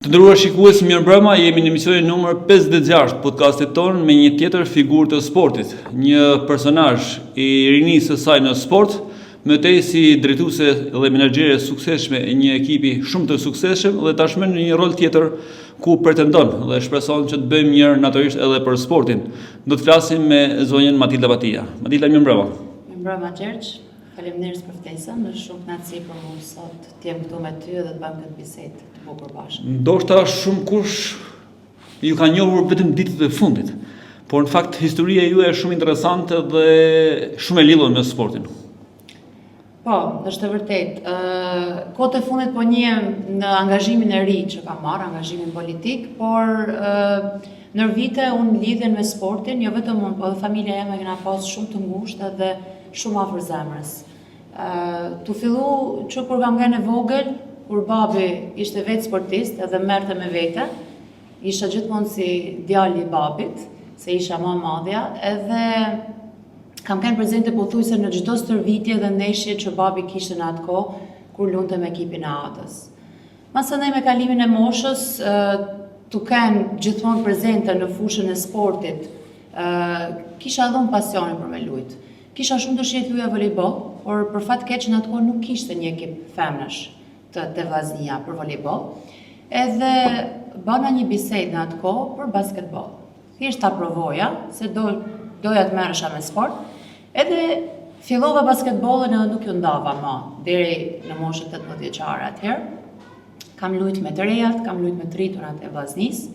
Të nderuar shikues, mirëmbrëma, jemi në emisionin numër 56 podcastit ton me një tjetër figurë të sportit, një personazh i rinisë së saj në sport, mëtej si drejtuese dhe menaxhere e suksesshme e një ekipi shumë të suksesshëm dhe tashmë në një rol tjetër ku pretendon dhe shpreson që të bëjmë mirë natyrisht edhe për sportin. Do të flasim me zonjën Matilda Batia. Matilda, mirëmbrëma. Mirëmbrëma Gjergj. Faleminderit për ftesën, është shumë kënaqësi për mua sot të jem këtu me ty dhe të bëjmë këtë bisedë të bukur bashkë. Ndoshta shumë kush ju ka njohur vetëm ditët e fundit, por në fakt historia juaj është shumë interesante dhe shumë e lidhur me sportin. Po, është e vërtet. Kohët e fundit po njihem në angazhimin e ri që kam marrë, angazhimin politik, por ndër vite unë lidhen me sportin, jo vetëm unë, po dhe familja jeme kena pas shumë të ngushtë dhe shumë afër zemrës. Tu fillu që kur kam qenë e vogël, kur babi ishte vetë sportist edhe merrte me vete, isha gjithmonë si djali i babit, se isha më e madhja, edhe kam qenë prezente pothuajse në çdo stërvitje dhe ndeshje që babi kishte në atë kohë kur lunte me ekipin e Atës. Masandaj me kalimin e moshës, tu qenë gjithmonë prezente në fushën e sportit, kisha dhënë pasionin për me lujt. Kisha shumë dëshirë të luaja volejboll, por për fat keq në atë kohë nuk kishte një ekip femnash të vllaznia për volejboll. Edhe bëna një bisedë në atë kohë për basketboll. Thjesht ta provoja se doja të merresha me sport. Edhe fillova basketbollin edhe nuk ju ndava më deri në moshën 18 vjeçare atëherë. Kam luajtur me të rejat, kam luajtur me të rriturat e vllaznisë.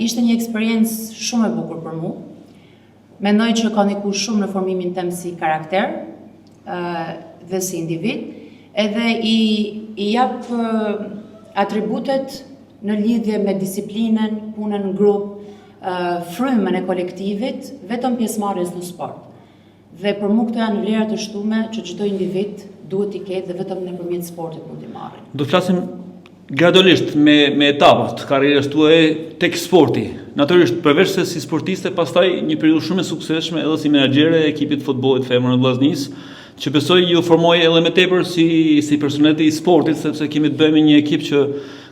Ishte një eksperiencë shumë e bukur për mua. Mendoj që ka ndikuar shumë në formimin tim si karakter dhe si individ, edhe i jap atributet në lidhje me disiplinën, punën në grup, frymën e kolektivit, vetëm pjesëmarrjes në sport. Dhe për mua këto janë vlera të shtume që çdo individ duhet i ketë dhe vetëm nëpërmjet sportit mund t'i marrë. Do të flasim gradualisht me etapat karrierës tuaje tek sporti. Natyrisht, përveç se si sportiste, pastaj një periudhë shumë e suksesshme edhe si menaxhere e ekipit të futbollit femër në vllaznisë, që besoj ju formoi edhe më tepër si personalitet i sportit, sepse kemi të bëjmë një ekip që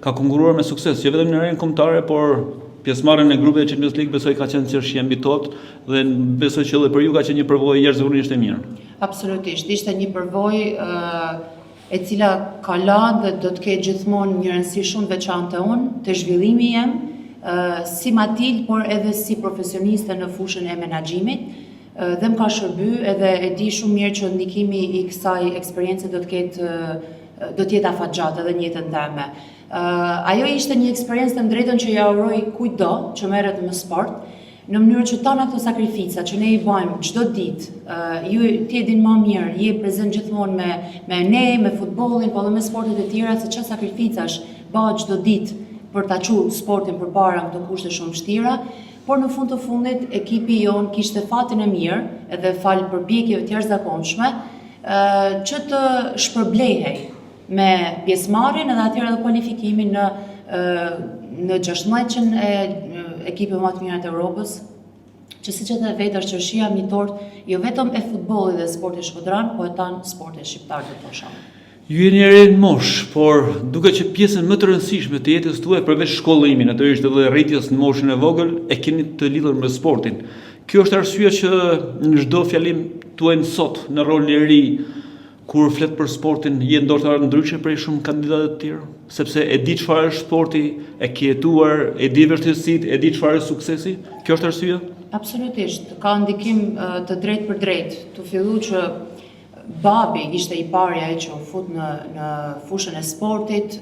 ka konkurruar me sukses, jo vetëm në arenë kombëtare, por pjesëmarrjen në grupet e Champions League besoj ka qenë çështje mbi tot dhe besoj që edhe për ju ka qenë një përvojë jashtëzakonisht e mirë. Absolutisht, ishte një përvojë e cila ka lënë dhe do të ketë gjithmonë një rëndësi shumë të veçantë te zhvillimi im, si Matil, por edhe si profesioniste në fushën e menaxhimit, dhe më ka shërby edhe e di shumë mirë që ndikimi i kësaj eksperience do të jetë afatgjatë edhe në jetën time. Ajo ishte një eksperiencë të drejtën që ja uroj kujtdo që merret me sport, në mënyrë që tona këto sakrifica që ne i bëjmë çdo ditë, ju ti e din më mirë, je prezant gjithmonë me ne, me futbollin, po edhe me sportet e tjera, se çfarë sakrificash bëhet çdo ditë për ta çuar sportin përpara këto kushte shumë vështira, por në fund të fundit ekipi jon kishte fatin e mirë, edhe fal përpjekjeve të jashtëzakonshme, që të shpërblehej me pjesëmarrjen edhe atëherë edhe kualifikimin në 16-ën e ekipeve më të mira të Europës, që siç e the vetë është çështja mitort jo vetëm e futbollit dhe sportit shkodran, po e tan sportit shqiptar të thoshëm. Ju jeni e re në moshë, por duke që pjesën më të rëndësishme të jetës tuaj përveç shkollimit, natyrisht edhe rritjes në moshën e vogël, e keni të lidhur me sportin. Kjo është arsyeja që në çdo fjalim tuaj sot në rolin e ri, kur flet për sportin, je ndoshta ndryshe prej shumë kandidatëve të tjerë, sepse e di çfarë është sporti, e ke jetuar, e di vështirësitë, e di çfarë është suksesi. Kjo është arsyeja? Absolutisht, ka ndikim të drejtë për drejtë. Tu fillu që babi ishte i parja që u fut në fushën e sportit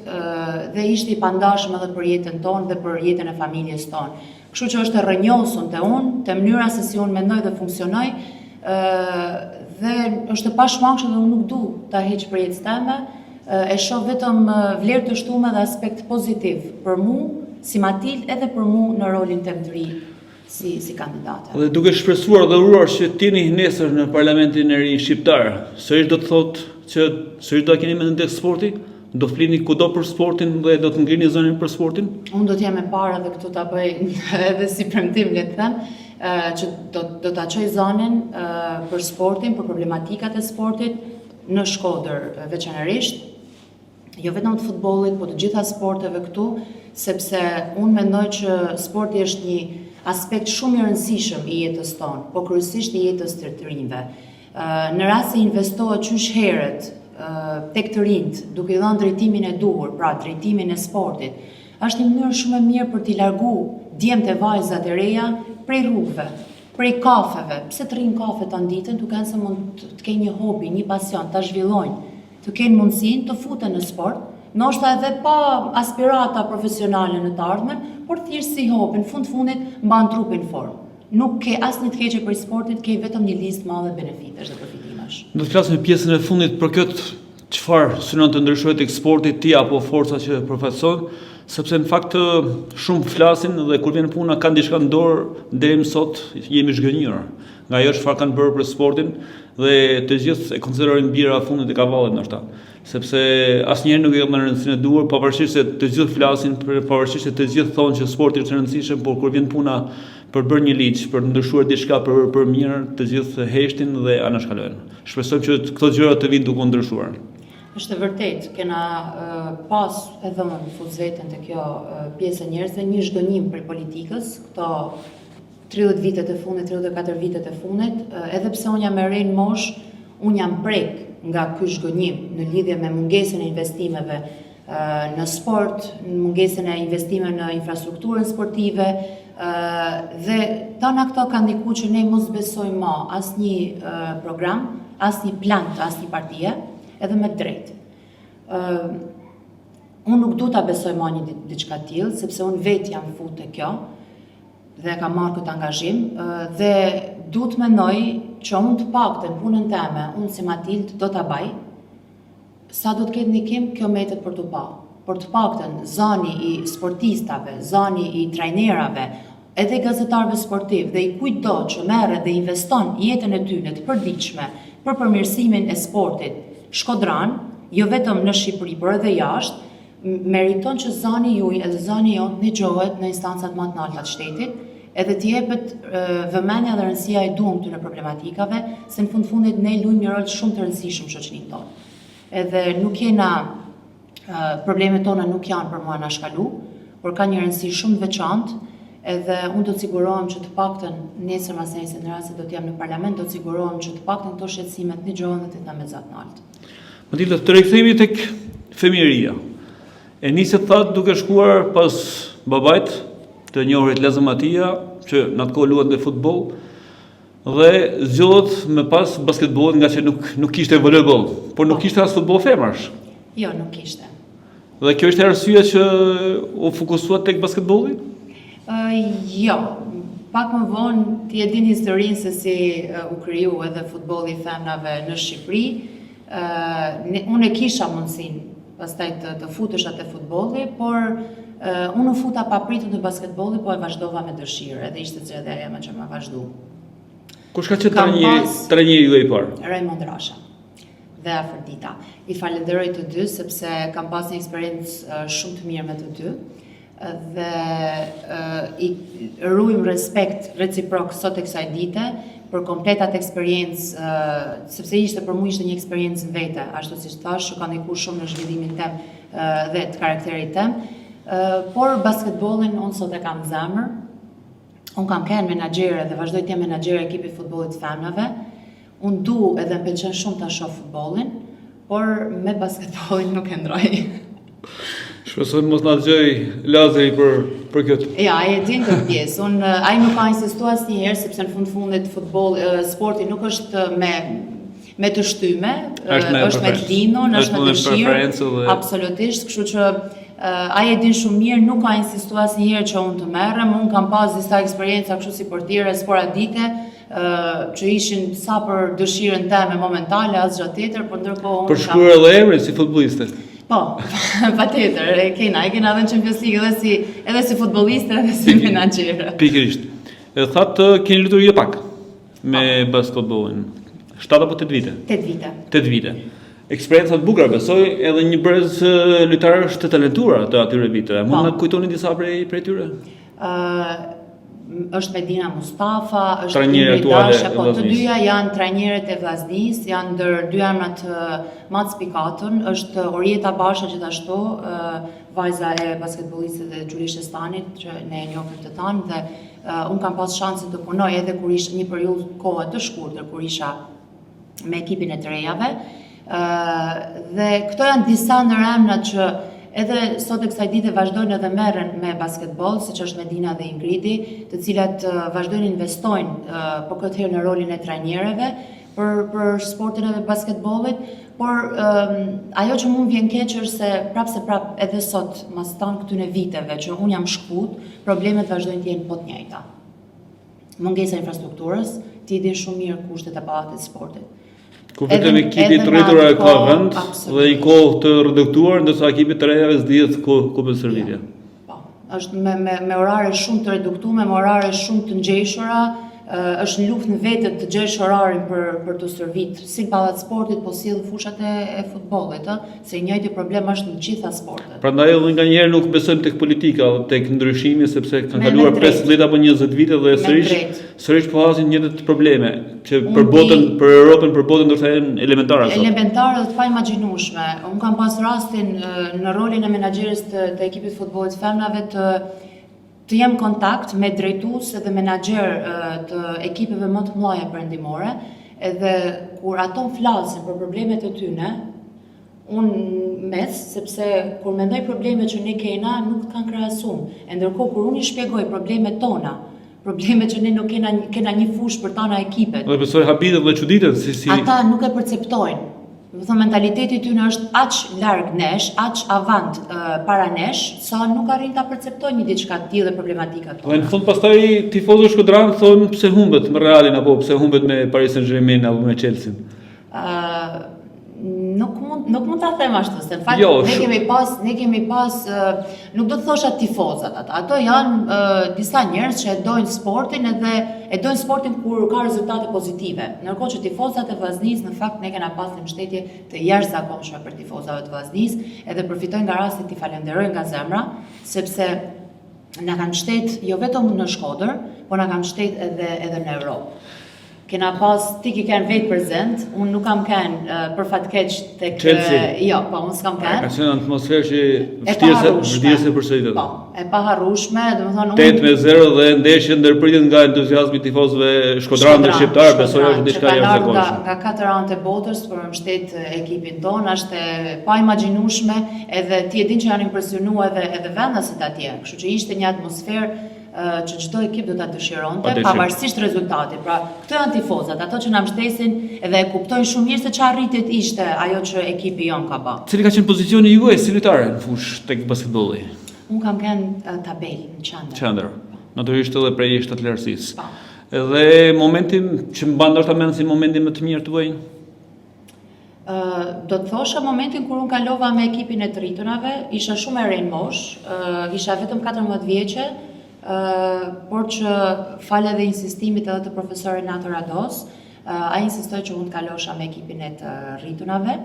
dhe ishte i pandashëm edhe për jetën tonë dhe për jetën e familjes tonë. Kështu që është e rrënjosur te unë, te mënyra se si unë mendoj dhe funksionoj, dhe është e pashmangshme dhe unë nuk du ta heq për jetës time, e shoh vetëm vlerë të shtume dhe aspekt pozitiv për mua si Matil edhe për mua në rolin tim të ri si kandidate. Dhe duke shpresuar dhe uruar që t'jeni nesër në parlamentin e ri shqiptar, sërish do të thotë që sërish do të keni mendim tek sporti? Do flini kudo për sportin dhe do të ngrini zonën për sportin? Unë do t'jem e para dhe këtu ta bëj edhe si premtim le të them, që do ta çoj zonën për sportin, për problematikat e sportit në Shkodër veçanërisht. jo vetëm të futbollit, po të gjitha sporteve këtu, sepse unë mendoj që sporti është një aspekt shumë i rëndësishëm i jetës tonë, po kryesisht i jetës të rinjve. Në rast se investohet qysh herët tek të rinjt, duke i dhënë drejtimin e duhur, pra drejtimin e sportit, është një mënyrë shumë e mirë për t'i largu djemtë e vajzat e reja prej rrugëve, prej kafeve. Pse të rrinë kafe të ditën, duke se mund të kenë një hobi, një pasion, të zhvillojnë, të kenë mundësinë të futen në sport, ndoshta edhe pa aspirata profesionale në të ardhmen, por thjesht si hobi, në fundit mban trupin formë. Nuk ke asnjë të keqe për sportit, ke vetëm një listë madhe benefitesh dhe përfitimesh. Do të flasim në pjesën e fundit për këtë çfarë synon të ndryshojë tek sporti ti apo forca që përfaqëson, sepse në fakt shumë flasin dhe kur vjen puna kanë diçka në dorë, deri më sot jemi zhgënjur nga ajo çfarë kanë bërë për sportin dhe të gjithë e konsiderojnë bira fundit e kavallit ndoshta, sepse asnjëherë nuk e kanë rëndësinë e duhur, pavarësisht se të gjithë flasin, pavarësisht se të gjithë thonë që sporti është i rëndësishëm, por kur vjen puna për bërë një ligj, për ndryshuar diçka për mirë, të gjithë heshtin dhe anashkalojnë. Shpresojmë që këto gjëra të vinë duke u ndryshuar. Është vërtet, kena pas edhe më fut veten të kjo pjesë e njerëzve, një zhgënjim për politikës, këto 30 vitet e fundit, 34 vitet e fundit, edhe pse unë jam e re në mosh, unë jam prek nga ky zhgënjim në lidhje me mungesën e investimeve në sport, në mungesën e investimeve në infrastrukturën sportive, dhe tana këto kanë ndikuar që ne mos besojmë më asnjë program, asnjë plan të asnjë partie, edhe me drejt. Unë nuk du ta besoj më një diçka tillë, sepse unë vetë jam fut te kjo dhe kam marrë këtë angazhim dhe du të mendoj që unë të paktën punën time, unë si Matild do ta baj, sa do të ketë ndikim kjo metet për t'u pa. Por të paktën zani i sportistave, zani i trajnerave, edhe gazetarëve sportiv dhe i kujtdo që merret dhe investon jetën e tyre të përditshme për përmirësimin e sportit shkodran, jo vetëm në Shqipëri, por edhe jashtë, meriton që zani juaj edhe zani jonë të ndëgjohet në instancat më të larta të shtetit, edhe të jepet vëmendja dhe rëndësia e duhur këtyre problematikave, se në fundit ne luajmë një rol shumë të rëndësishëm shoqërinë tonë. Edhe nuk jena problemet tona nuk janë për mua anashkalu, por ka një rëndësi shumë të veçantë, edhe unë do të sigurohem që të paktën nesër mas nesër në rast se do të jam në parlament, do të sigurohem që të paktën këto shqetësime të ndëgjohen dhe të jenë me zot në alt. Matilda, të rikthehemi tek fëmijëria. E nisi thatë duke shkuar pas babait të njohurit Leza Matia, që në atë kohë luante futboll, dhe zgjodhet me pas basketbollin nga që nuk kishte voleboll, por nuk kishte as futboll femrash. Jo, nuk kishte. Dhe kjo ishte arsyeja që u fokusua tek basketbolli? Jo, pak më vonë ti e din historinë se si u kriju edhe futbolli i femrave në Shqipëri. Unë e kisha mundësinë pastaj të futesha te futbolli, por unë u futa pa pritur në basketbolli, po e vazhdova me dëshirë, edhe ishte zgjedhja ime që më vazhdu. Kush ka qenë trajneri juaj i parë? Raymond Rasha dhe Afrodita. I falenderoj të dy sepse kam pas një eksperiencë shumë të mirë me të dy dhe i ruajm respekt reciprok sot e kësaj dite për kompletat eksperiencë, sepse ishte për mua ishte një eksperiencë në vete, ashtu siç thash, që ka ndikuar shumë në zhvillimin tim dhe të karakterit tim. Por basketbollin unë sot e kam në zemër. Unë kam qenë menaxhere dhe vazhdoj të jem menaxhere e ekipit futbollit femrave. Unë du edhe më pëlqen shumë ta shoh futbollin, por me basketbollin nuk e ndroj. Shpresoj mos na dëgjoj Lazari për këtë. Ja, ai e din këtë pjesë. Ai nuk ka insistuar asnjëherë sepse në fundit sporti nuk është me të shtyme, është me të lindur, është me dëshirë. Absolutisht, kështu që ai e din shumë mirë, nuk ka insistuar asnjëherë që unë të merrem. Unë kam pas disa eksperjenca kështu si portiere sporadike, që ishin sa për dëshirën time momentale, as gjë tjetër, por ndërkohë unë për shkruar edhe emrin si futbolliste. Po, patjetër, e kena edhe në Champions League edhe si futbolliste edhe si menaxhere. Pikërisht. E thatë keni lutur jo pak me basketbollin. 7 apo 8 vite? 8 vite. 8 vite. Eksperjenca të bukura, besoj, edhe një brez lojtarësh të talentuar të atyre viteve. Mund na kujtoni disa prej tyre? është Medina Mustafa, është Trajneri Imri aktuale Dasha, e po të Vllaznisë. dyja janë trajnerët e Vllaznisë, janë ndër dy emrat ma të spikatën, është Orieta Basha gjithashtu, vajza e basketbollistit dhe Gjuri Shestanit, që ne e njohim të tanë, dhe unë kam pas shansin të punoj edhe kur ishte një periudhë kohë të shkurtër, kur isha me ekipin e të rejave, dhe këto janë disa ndër emrat që edhe sot e kësaj dite vazhdojnë edhe merren me basketbol, siç është Medina dhe Ingridi, të cilat vazhdojnë investojnë por këtë herë në rolin e trajnerëve për sportin e basketbollit, por ajo që mund vjen keq është se prap edhe sot, mas tan këtyre viteve që unë jam shkput, problemet vazhdojnë të jenë po të njëjta. Mungesa infrastrukturës, ti di shumë mirë kushtet e pallatit sportit. Ku vetëm ekipi të rritur e ka vend dhe i kohë të reduktuar, ndërsa ekipi të rejave s'dihet ku për servitja. Po, është me orare shumë të reduktuar, me orare shumë të ngjeshura, është luftë në vetë të gjesh orarin për të servit, si pallat sportit, po si edhe fushat e futbollit, se i njëjti problem është në gjitha sportet. Prandaj edhe nganjëherë nuk besojmë tek politika, tek ndryshimi, sepse kanë kaluar 15 apo 20 vite dhe sërish po hasin njëjtat probleme që për Europën, për botën ndoshta janë elementare sot. Elementare dhe të paimagjinueshme. Unë kam pas rastin në rolin e menaxheres të ekipit futbollit femrave të jem kontakt me drejtues dhe menaxher të ekipeve më të mëdha perëndimore, edhe kur ato flasin për problemet e tyre, unë sepse kur mendoj problemet që ne kena, nuk kanë krahasum. E ndërkohë kur unë i shpjegoj problemet tona, problemet që ne nuk kena një fushë për tana ekipet. Dhe besoj habitet dhe çuditet si ata nuk e perceptojnë. Do thonë mentaliteti i tyre është aq larg nesh, aq avant para nesh, sa nuk arrin ta perceptojnë një diçka të tillë dhe problematikat tona. Dhe në fund pastaj tifozët shkodran thonë pse humbet me Realin apo pse humbet me Paris Saint-Germain apo me Chelsea. Nuk mund ta them ashtu, se në fakt ne kemi pas nuk do të thosha tifozat ata. Ato janë disa njerëz që e dojnë sportin edhe e dojnë sportin kur ka rezultate pozitive. Ndërkohë që tifozat e Vllaznisë në fakt ne kena pas një mbështetje të jashtëzakonshme për tifozave të Vllaznisë, edhe përfitoj nga rasti t'i falenderoj nga zemra, sepse na kanë mbështet jo vetëm në Shkodër, por na kanë mbështet edhe në Europë. Kena pas, ti ki kanë vetë prezent, unë nuk kam kanë për fatkeq tek jo, po unë s'kam kanë. Ka qenë atmosferë që vërtetëse përsëritet. Po, e paharrueshme, domethënë 8-0 dhe ndeshja ndërpritet nga entuziazmi i tifozëve shkodranëve shqiptar, besoj është diçka jashtëzakonshme. Nga 4 anë të botës për mbështet ekipin tonë, është pa imagjinueshme, edhe ti e din që janë impresionuar edhe vendasit atje, kështu që ishte një atmosferë që çdo ekip do ta dëshironte, pavarësisht rezultatit. Pra, këto janë tifozat, ato që na mbështesin edhe e kuptojnë shumë mirë se çfarë rritet ishte ajo që ekipi jon ka bërë. Cili ka qenë pozicioni juaj si lojtare në fushë tek basketbolli? Unë kam qenë tabel në qendër. Qendër. Natyrisht edhe prej shtatlarësisë. Edhe momentin që mban ndoshta mend si momentin më të mirë tuaj? Do të thosha momentin kur unë kalova me ekipin e të rriturave, isha shumë e re në moshë, isha vetëm 14 vjeçe, por që falë edhe insistimit edhe të profesorit Nato Rados, ai insistoi që unë të kalosha me ekipin e të rriturave.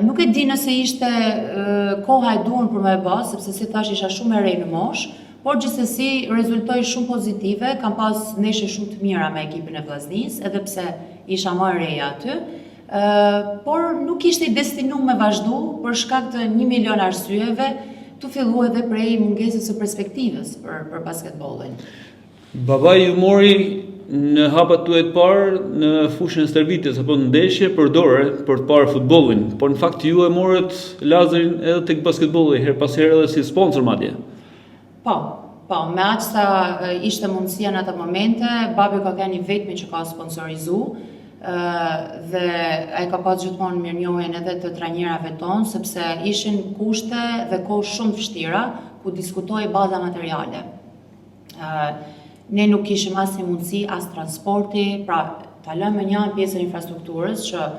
Nuk e di nëse ishte koha e duhur për më e bë, sepse si thash isha shumë e re në moshë, por gjithsesi rezultoi shumë pozitive, kam pas ndeshje shumë të mira me ekipin e Vllaznisë, edhe pse isha më e reja aty. Por nuk ishte i destinuar me vazhdu për shkak të 1 milion arsyeve, të fillu edhe prej mungesës së perspektivës për basketbollin. Babai ju mori në hapat tuaj të parë në fushën e stërvitjes apo në ndeshje përdore për të parë futbollin, por në fakt ju e morët Lazarin edhe tek basketbolli her pas here edhe si sponsor madje. Po, me aq sa ishte mundësia në ato momente, babi ka qenë i vetmi që ka sponsorizuar. Dhe ai ka pas gjithmonë mirënjohjen edhe të trajnerave tonë, sepse ishin kushte dhe kohë shumë të vështira ku diskutohej baza materiale. Ne nuk kishim asnjë mundësi as transporti, pra ta lëmë një pjesë e infrastrukturës që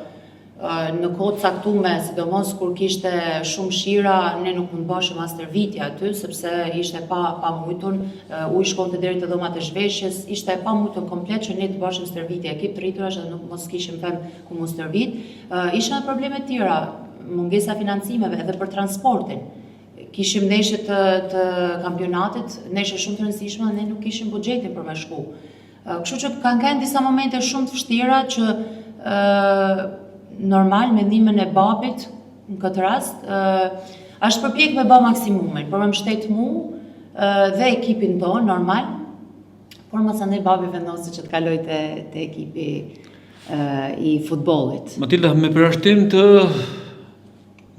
në kohë të caktuar, sidomos kur kishte shumë shira, ne nuk mund bashim as stërvitje aty, sepse ishte pa mujtun, uji shkonte deri te dhomat e zhveshjes, ishte pa mujtun komplet që ne të bashim stërvitje, ekip të rriturash dhe nuk mos kishim them ku mos stërvit. Ishin edhe probleme tjera, mungesa financimeve edhe për transportin. kishim ndeshje të kampionatit, ndeshje shumë të rëndësishme dhe ne nuk kishim buxhetin për me shku. Kështu që kanë qenë disa momente shumë të vështira që normal mendimin e babit në këtë rast është përpjek me bë maksimumin për me mbështet dhe ekipin tonë normal, por masandej babi vendosi që të kaloj te ekipi i futbollit. Matilda, me përjashtim të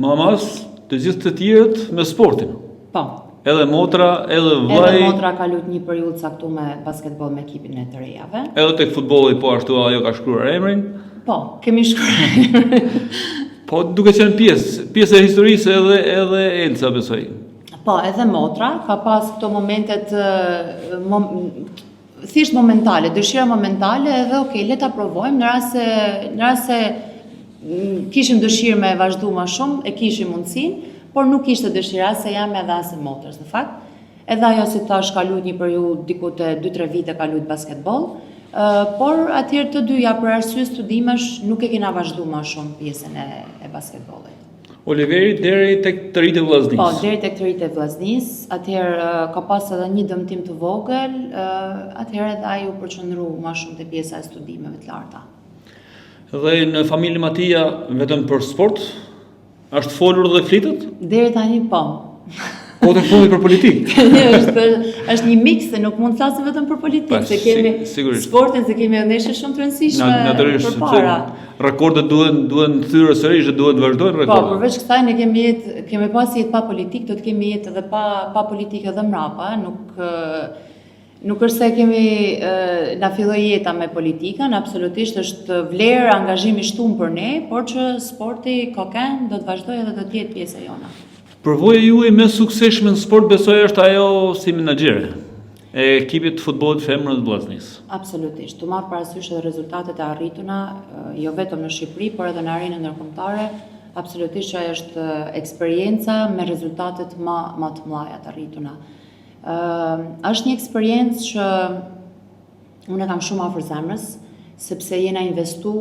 mamas, të gjithë të tjerët me sportin. Po. Edhe motra, edhe vllai. Edhe motra ka luajtur një periudhë caktuar me basketbol me ekipin e të rejave. Edhe tek futbolli po ashtu ajo ka shkruar emrin. Po, kemi shkruar emrin. Po duke qenë pjesë e historisë edhe Elsa besoj. Po, edhe motra ka pas këto momentet thjesht momentale, dëshira momentale edhe le ta provojmë në rast se kishim dëshirë me vazhdu më shumë, e kishim mundësinë, por nuk ishte dëshira se jam edhe as e motrës në fakt. Edhe ajo si thash ka luajtur një periudhë diku te 2-3 vite ka luajtur basketbol, por atëherë të dyja për arsye studimesh nuk e kena vazhdu më shumë pjesën e basketbollit. Oliveri deri tek të rritë e vllaznisë. Po, deri tek të rritë e vllaznisë, atëherë ka pas edhe një dëmtim të vogël, atëherë edhe ai u përqendru më shumë te pjesa e studimeve të larta. Dhe në familjen Matia vetëm për sport? Është folur dhe flitet? Deri tani po. Po të folit për politikë? është një mix, se nuk mund të flasim vetëm për politikë, se kemi sportin, se kemi ndeshje shumë të rëndësishme përpara. Rekordet duhen thyrë sërish dhe duhet vazhdojnë rekordet. Po, përveç kësaj ne kemi pas jetë pa politikë, do të kemi jetë edhe pa politikë edhe mrapa, nuk është se kemi na filloi jeta me politikën, absolutisht është vlerë, angazhimi shtum për ne, por që sporti koken do të vazhdojë edhe do të jetë pjesë e jona. Përvoja juaj më e suksesshme në sport besoj është ajo si menaxhere e ekipit të futbollit femrë të vllaznisë. Absolutisht. Tu marr parasysh edhe rezultatet e arrituna, jo vetëm në Shqipëri, por edhe në arenën ndërkombëtare, absolutisht ajo është eksperjenca me rezultatet më të mëdha të arrituna. Është një eksperiencë që unë kam shumë afër zemrës, sepse jena investu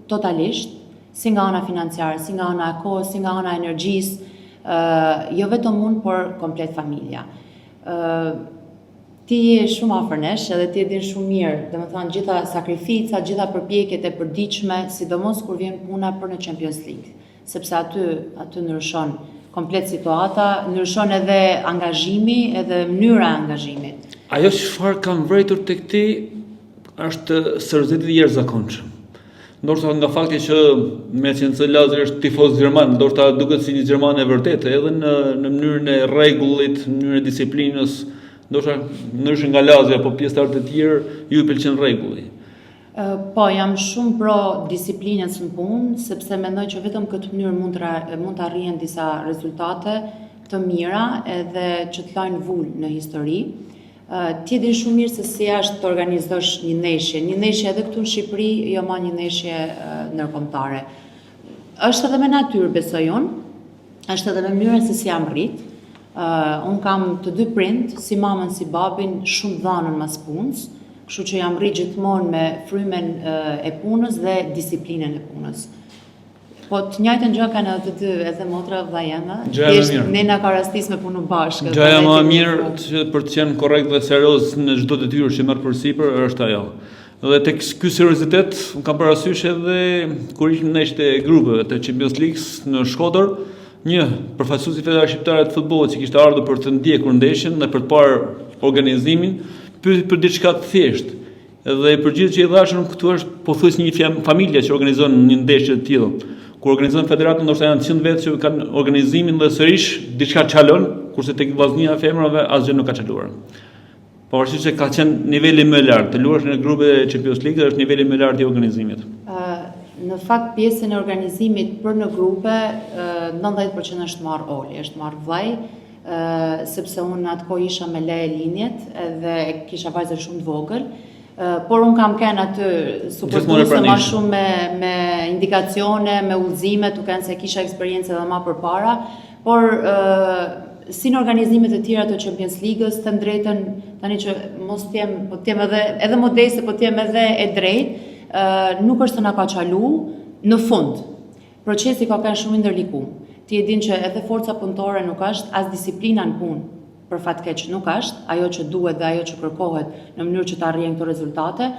totalisht, si nga ana financiare, si nga ana e kohës, si nga ana e energjisë, jo vetëm unë, por komplet familja. Ti je shumë afër nesh edhe ti e din shumë mirë, domethënë gjitha sakrificat, gjitha përpjekjet e përditshme, sidomos kur vjen puna për në Champions League, sepse aty ndryshon komplet situata, ndryshon edhe angazhimi, edhe mënyra e angazhimit. Ajo çfarë kam vërejtur tek ti është sërzeti i jashtëzakonshëm. Ndoshta nga fakti që me qenë se Lazari është tifoz gjerman, ndoshta duket si një gjerman e vërtetë, edhe në mënyrën e rregullit, në mënyrën e disiplinës, ndoshta ndryshe nga Lazari apo pjesëtarët e tjerë, ju i pëlqen rregulli. Po, jam shumë pro disiplinës në punë, sepse mendoj që vetëm këtë mënyrë mund të arrihen disa rezultate të mira edhe që të lajnë vull në histori. Ti e din shumë mirë se si është të organizosh një ndeshje edhe këtu në Shqipëri, jo ma një ndeshje ndërkombëtare. Është edhe me natyrë, besoj unë, është edhe me mënyrën se si jam rrit. Unë kam të dy prind, si mamën si babin, shumë dhanën mas punës, kështu që jam rrit gjithmonë me frymen e punës dhe disiplinën e punës. Po të njëjtën gjë kanë edhe të dy, edhe motra vlla jeme. Ne na ka rastis me punu bashkë. Gjëja më e mirë që për të qenë korrekt dhe serioz në çdo detyrë që merr përsipër është ajo. Dhe tek ky seriozitet unë kam parasysh edhe kur ishim në ndeshjet e grupeve të Champions League në Shkodër, një përfaqësues i Federatës Shqiptare të Futbollit që kishte ardhur për të ndjekur ndeshjen dhe për të parë organizimin, pyeti për diçka të thjeshtë. Dhe përgjigjet që i dhashën këtu është pothuajse një familje që organizon një ndeshje të tillë. Kur organizon federatën, ndoshta janë 100 vetë që kanë organizimin dhe sërish diçka çalon, kurse tek vllaznia e femrave asgjë nuk ka çaluar. Pavarësisht se ka qenë niveli më lart, të luash në grupet e Champions League është niveli më lart i organizimit. Në fakt pjesën e organizimit për në grupe 90% është marrë Oli, është marrë vllai, sepse unë atko isha me leje linjet edhe kisha vajzër shumë të vogël. Por unë kam kënë aty suportuese ma shumë me indikacione, me udhëzime, tu kënë se kisha eksperiencë edhe ma përpara, por si në organizimet e tjera të Champions League-ës, të drejtën, tani që mos t'jem, po t'jem edhe modeste, po t'jem edhe e drejt, nuk është të na ka qalu në fund. Procesi ka kënë shumë ndërlikum. ti e din që edhe forca punëtore nuk është, as disiplina në punë, për fatkeq nuk është, ajo që duhet dhe ajo që kërkohet në mënyrë që të arrijen këto rezultate.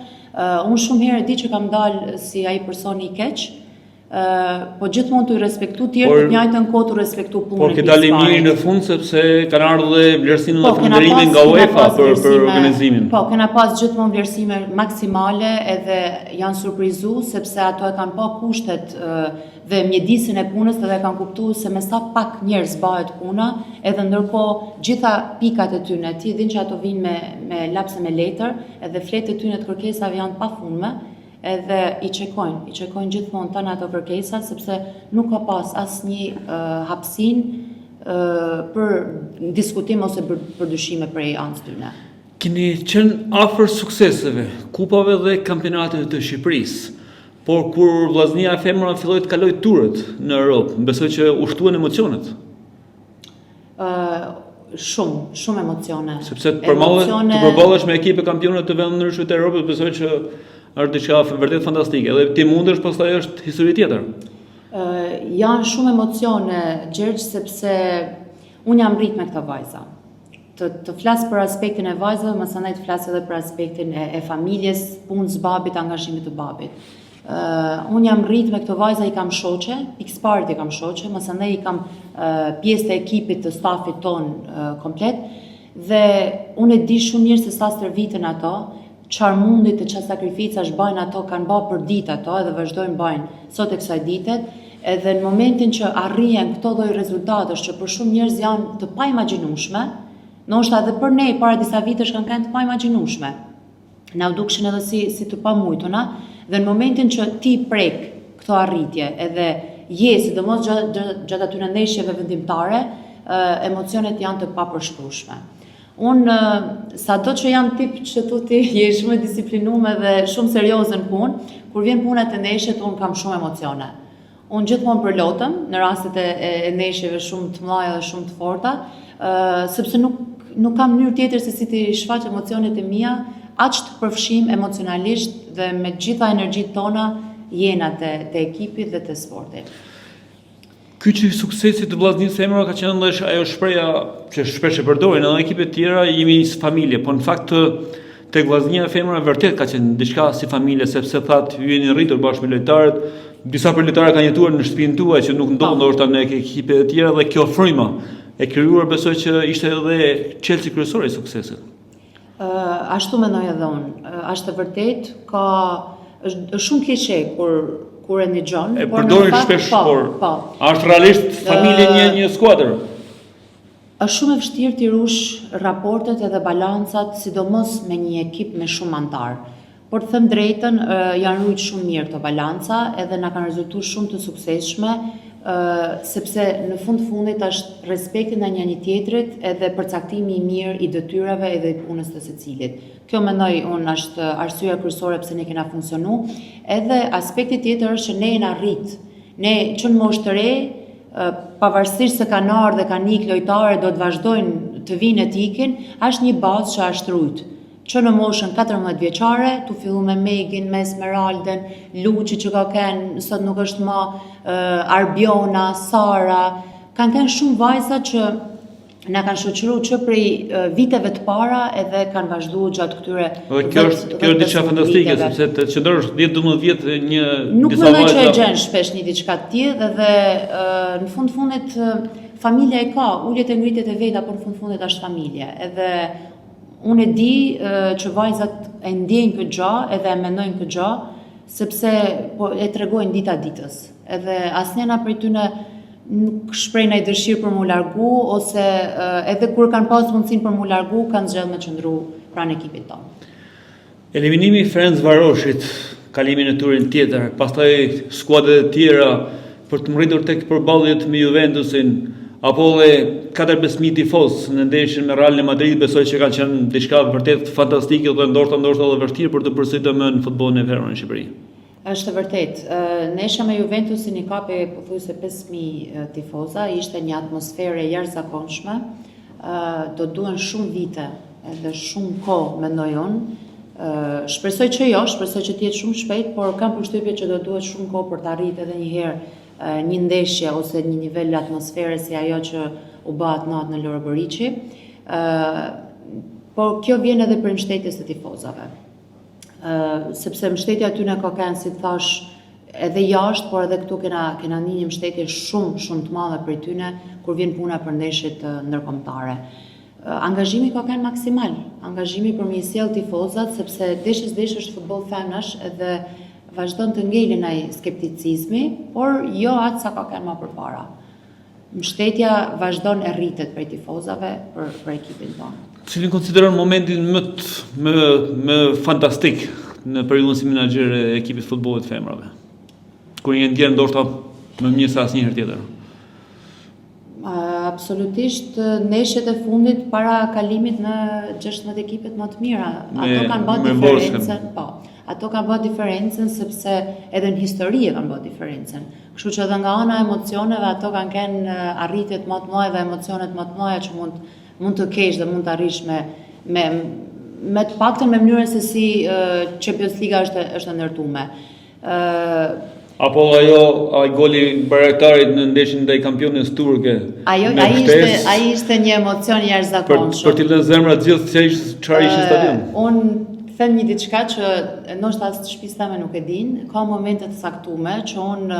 Unë shumë herë di që kam dalë si ai personi i keq, po gjithmonë të i respektu tjerë të njëjtën kohë të respektu punën e Por këtë dalim mirë në fund sepse kanë ardhur dhe vlerësimin dhe falënderimin nga UEFA për organizimin. Po, kena pas gjithmonë vlerësime maksimale edhe janë surprizu sepse ato e kanë pa kushtet dhe mjedisin e punës dhe kanë kuptuar se me sa pak njerëz bëhet puna, edhe ndërkohë gjitha pikat e tyre, ti din që ato vinë me lapse me letër, edhe fletë e tyre të kërkesave janë pafundme, edhe i qekojnë gjithmonë tani ato kërkesa sepse nuk ka pas asnjë hapësinë për diskutim ose për dyshime prej anës tyre. Keni qenë afër sukseseve, kupave dhe kampionatet të Shqipërisë. Por kur vllaznia e femrave filloi të kaloj turët në Europë, besoj që u shtuan emocionet. Shumë emocione. Sepse të përballesh me ekipe kampionë të vendndryshme të Europës, besoj që është diçka vërtet fantastike. Edhe ti mundesh, pastaj është histori tjetër. Janë shumë emocione, Gjergj, sepse unë jam rrit me këta vajza. Të flas për aspektin e vajzave, më së të flas edhe për aspektin e familjes, punës babit, angazhimit të babit. Unë jam rrit me këto vajza, i kam shoqe, pikësparit i kam shoqe, më së i kam pjesë të ekipit të stafit ton komplet, dhe unë e di shumë mirë se sa stërvitën ato, çfarë mundit e çfarë sakrificash bajnë ato, kanë bërë për ditë ato edhe vazhdojnë bajnë sot e kësaj ditet, edhe në momentin që arrijen këto lloj rezultatesh që për shumë njerëz janë të paimagjinueshme, ndoshta edhe për ne para disa vitesh kanë qenë të paimagjinueshme. Na u dukshin edhe si të pamujtuna, dhe në momentin që ti prek këto arritje edhe je sidomos gjatë atyre ndeshjeve vendimtare, emocionet janë të papërshkrueshme. Unë, sado që jam tip që ti je shumë disiplinume dhe shumë serioze në punë, kur vjen puna të ndeshjet, unë kam shumë emocione. Unë gjithmonë përlotëm në rastet e ndeshjeve shumë të mëdha dhe shumë të forta, sepse nuk kam mënyrë tjetër se si të shfaq emocionet e mia, aq të përfshim emocionalisht dhe me gjitha energjitë tona jenat të ekipit dhe të sportit. Ky që suksesi të vllaznisë femrave ka qenë edhe ajo shpreha që shpesh e përdorin edhe ekipet tjera, jemi si familje, por në fakt tek vllaznia e femrave vërtet ka qenë diçka si familje, sepse thatë ju jeni rritur bashkë me lojtarët, disa për lojtarët kanë jetuar në shtëpinë tuaj që nuk ndodh ndoshta në ekipet e tjera, dhe kjo fryma e krijuar besoj që ishte edhe çelësi kryesor i suksesit. Ashtu mendoj edhe unë. Është vërtet, është shumë klishe kur e ndëgjon, por përdorin shpesh, por është realisht familje një skuadër. Është shumë e vështirë t'i rush raportet edhe balancat, sidomos me një ekip me shumë antar. Por të them drejtën, janë rujt shumë mirë këto balanca, edhe na kanë rezultuar shumë të suksesshme, sepse në fundit është respekti ndaj njëri tjetrit edhe përcaktimi i mirë i detyrave edhe i punës të secilit. Kjo mendoj unë është arsyeja kryesore pse ne kena funksionu, edhe aspekti tjetër është që ne jena rrit. Ne që në moshë të re, pavarësisht se kanë ardhur dhe kanë ikë lojtarë, do të vazhdojnë të vinë të ikin, është një bazë që është rrit. Që në moshën 14 vjeçare, tu fillu me Megin, me Esmeralden, Luçi që ka kenë, sot nuk është më, Arbiona, Sara, kanë kenë shumë vajza që na kanë shoqëruar që prej viteve të para edhe kanë vazhduar gjatë këtyre. Kjo është diçka fantastike, sepse të qëndrosh 10-12 vjet një nuk mendoj që e gjen shpesh një diçka të tillë, dhe në fundit familja e ka uljet e ngritjet e veta, por në fundit është familje. Edhe unë e di që vajzat e ndjejnë këtë gjë edhe e mendojnë këtë gjë, sepse e tregojnë dita ditës. Edhe asnjëna prej tyre nuk shpreh ndaj dëshirë për mu largu, ose edhe kur kanë pas mundësinë për mu largu, kanë zgjedhur me qëndru pranë ekipit tonë. Eliminimi i Ferencvaroshit, kalimi në turin tjetër, pastaj skuadrat e tjera për të mritur tek përballjet me Juventusin, apo edhe 4-5 mijë tifoz në ndeshjen me Realin e Madrid, besoj që kanë qenë diçka vërtet fantastike dhe ndoshta edhe vështirë për të përsëritur më në futbollin e femrave në Shqipëri. Është vërtet. Ndeshja me Juventusin i kapi pothuajse 5000 tifoza, ishte një atmosferë e jashtëzakonshme. Do duhen shumë vite edhe shumë kohë, mendoj unë. Shpresoj që jo, shpresoj që të jetë shumë shpejt, por kam përshtypjen që do duhet shumë kohë për të arritur edhe një herë një ndeshje ose një nivel atmosfere si ajo që u bë atë natë në Loro Boriçi. Por kjo vjen edhe për mbështetjes të tifozave. Sepse mbështetja aty ka qenë, si thash, edhe jashtë, por edhe këtu kena një mbështetje shumë të madhe për tyne kur vjen puna për ndeshjet ndërkombëtare. Angazhimi ka qenë maksimal, angazhimi për mi sjell tifozat, sepse deshës është futboll femnash edhe vazhdon të ngelin ai skepticizmi, por jo atë sa ka qenë më përpara. Mbështetja vazhdon e rritet prej tifozave për ekipin tonë. Cilin konsideron momentin më fantastik në periudhën si menaxher e ekipit futbollit femrave? Kur një ndjerë ndoshta më mirë se asnjëherë tjetër. Absolutisht ndeshjet e fundit para kalimit në 16 ekipet më të mira. Ato kanë bërë diferencën, ato kanë bërë diferencën sepse edhe në histori kanë bërë diferencën. Kështu që edhe nga ana e emocioneve ato kanë kenë arritjet më të mëdha dhe emocionet më të mëdha që mund të kesh dhe mund të arrish me të paktën me mënyrën se si Champions Liga është ndërtuar. Apo ai goli baraktarit në ndeshjen ndaj kampionës turke. Ai ishte një emocion jashtëzakonshëm. Për t'i lënë zemrat gjithë çfarë ishte stadium. Unë them një diçka që ndoshta as shtëpisë time nuk e din, ka momente të caktuara që unë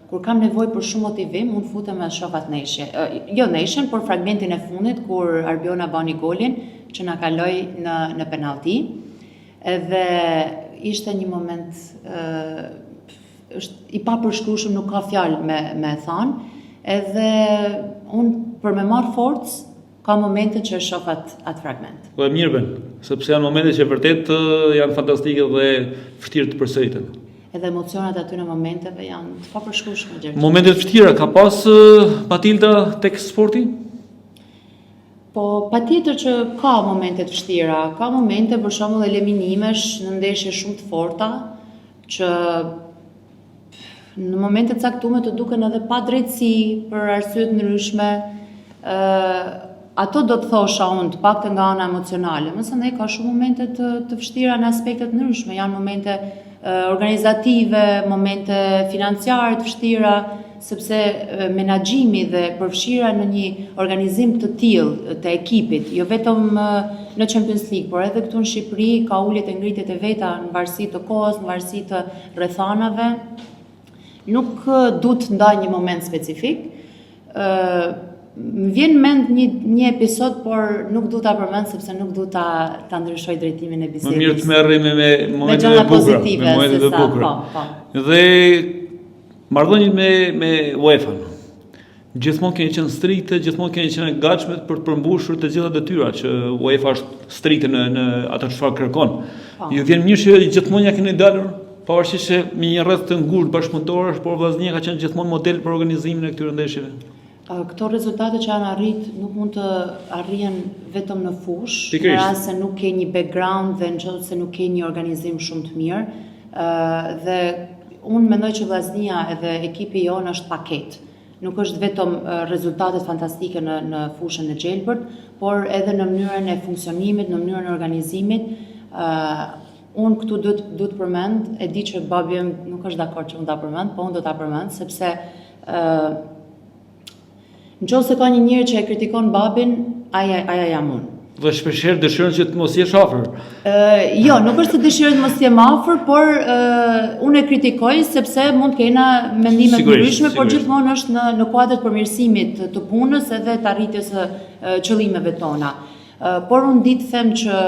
kur kam nevojë për shumë motivim, unë futem me shokat neshje. Jo neshjen, por fragmentin e fundit kur Arbiona bani golin që na kaloi në penallti. Edhe ishte një moment i papërshkrueshëm, nuk ka fjalë me thënë, edhe unë për me marrë forcë, ka momente që shoh atë fragment. Po e mirë bën, sepse janë momente që vërtet janë fantastike dhe vështirë të përsëriten. Edhe emocionat aty në momenteve janë të papërshkrueshme gjë. Momentet vështira ka pas Matilda tek sporti? Po patjetër që ka momente të vështira, ka momente për shembull eliminimesh në ndeshje shumë të forta që në momente të caktuara të duken edhe pa drejtësi për arsye të ndryshme. Ato do të thosha unë të paktën nga ana emocionale, mësë ka shumë momente të vështira në aspektet të ndryshme, janë momente organizative, momente financiare të vështira, sepse menaxhimi dhe përfshira në një organizim të tillë të ekipit, jo vetëm në Champions League, por edhe këtu në Shqipëri ka uljet e ngritjet e veta në varësi të kohës, në varësi të rrethanave. Nuk du të ndaj një moment specifik. Më vjen mend një episod, por nuk du ta përmend sepse nuk du ta ndryshoj drejtimin e bisedës. Më mirë të merremi me momentet e bukura. Dhe marrëdhëniet me UEFA-n. Gjithmonë keni qenë strikte, gjithmonë keni qenë gatshme për të përmbushur të gjitha detyrat që UEFA është strikte në atë çfarë kërkon. Ju vjen mirë që gjithmonë ja keni dalur, pavarësisht se me një rreth të ngurtë bashkëpunëtorësh, por vllaznia ka qenë gjithmonë model për organizimin e këtyre ndeshjeve. Këto rezultate që janë arrit nuk mund të arrihen vetëm në fushë, në rast se nuk ke një background dhe nëse nuk ke një organizim shumë të mirë. Dhe unë mendoj që vllaznia edhe ekipi jonë është paketë. Nuk është vetëm rezultatet fantastike në fushën e gjelbërt, por edhe në mënyrën e funksionimit, në mënyrën e organizimit. Unë këtu du të përmend, e di që babi nuk është dakord që unë ta përmend, po unë do ta përmend, sepse nëse ka një njeri që e kritikon babin, aja jam unë. Dhe shpeshherë dëshiron që të mos jesh afër. Jo, nuk është se dëshiron të mos jem afër, por unë e kritikoj sepse mund të kena mendime të ndryshme, por gjithmonë është në kuadër të përmirësimit të punës edhe të arritjes së qëllimeve tona. Por unë di të them që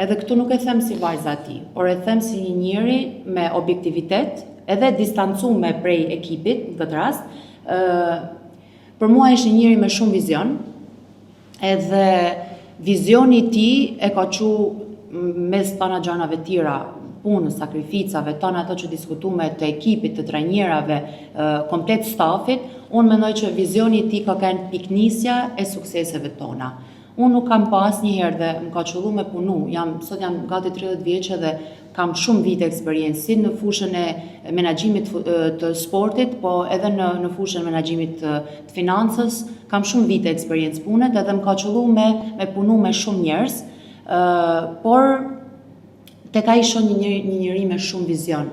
edhe këtu nuk e them si vajza e tij, por e them si një njeri me objektivitet, edhe distancuar prej ekipit në këtë rast. Për mua ishte një njeri me shumë vizion, edhe vizioni i tij e ka mes tona gjanave tjera, punës, sakrificave, tona ato që diskutuame të ekipit, të trajnerave, komplet stafit, unë mendoj që vizioni i tij ka qenë piknisja e sukseseve tona. Unë nuk kam pas njëherë dhe më ka qëllu me punu, sot jam gati 30 vjeqe dhe kam shumë vite eksperiencë, si në fushën e menaxhimit të sportit, po edhe në fushën e menaxhimit të financës, kam shumë vite eksperiencë punet, edhe më ka qëllu me punu me shumë njerëz, por tek ai shoh një njeri me shumë vizion.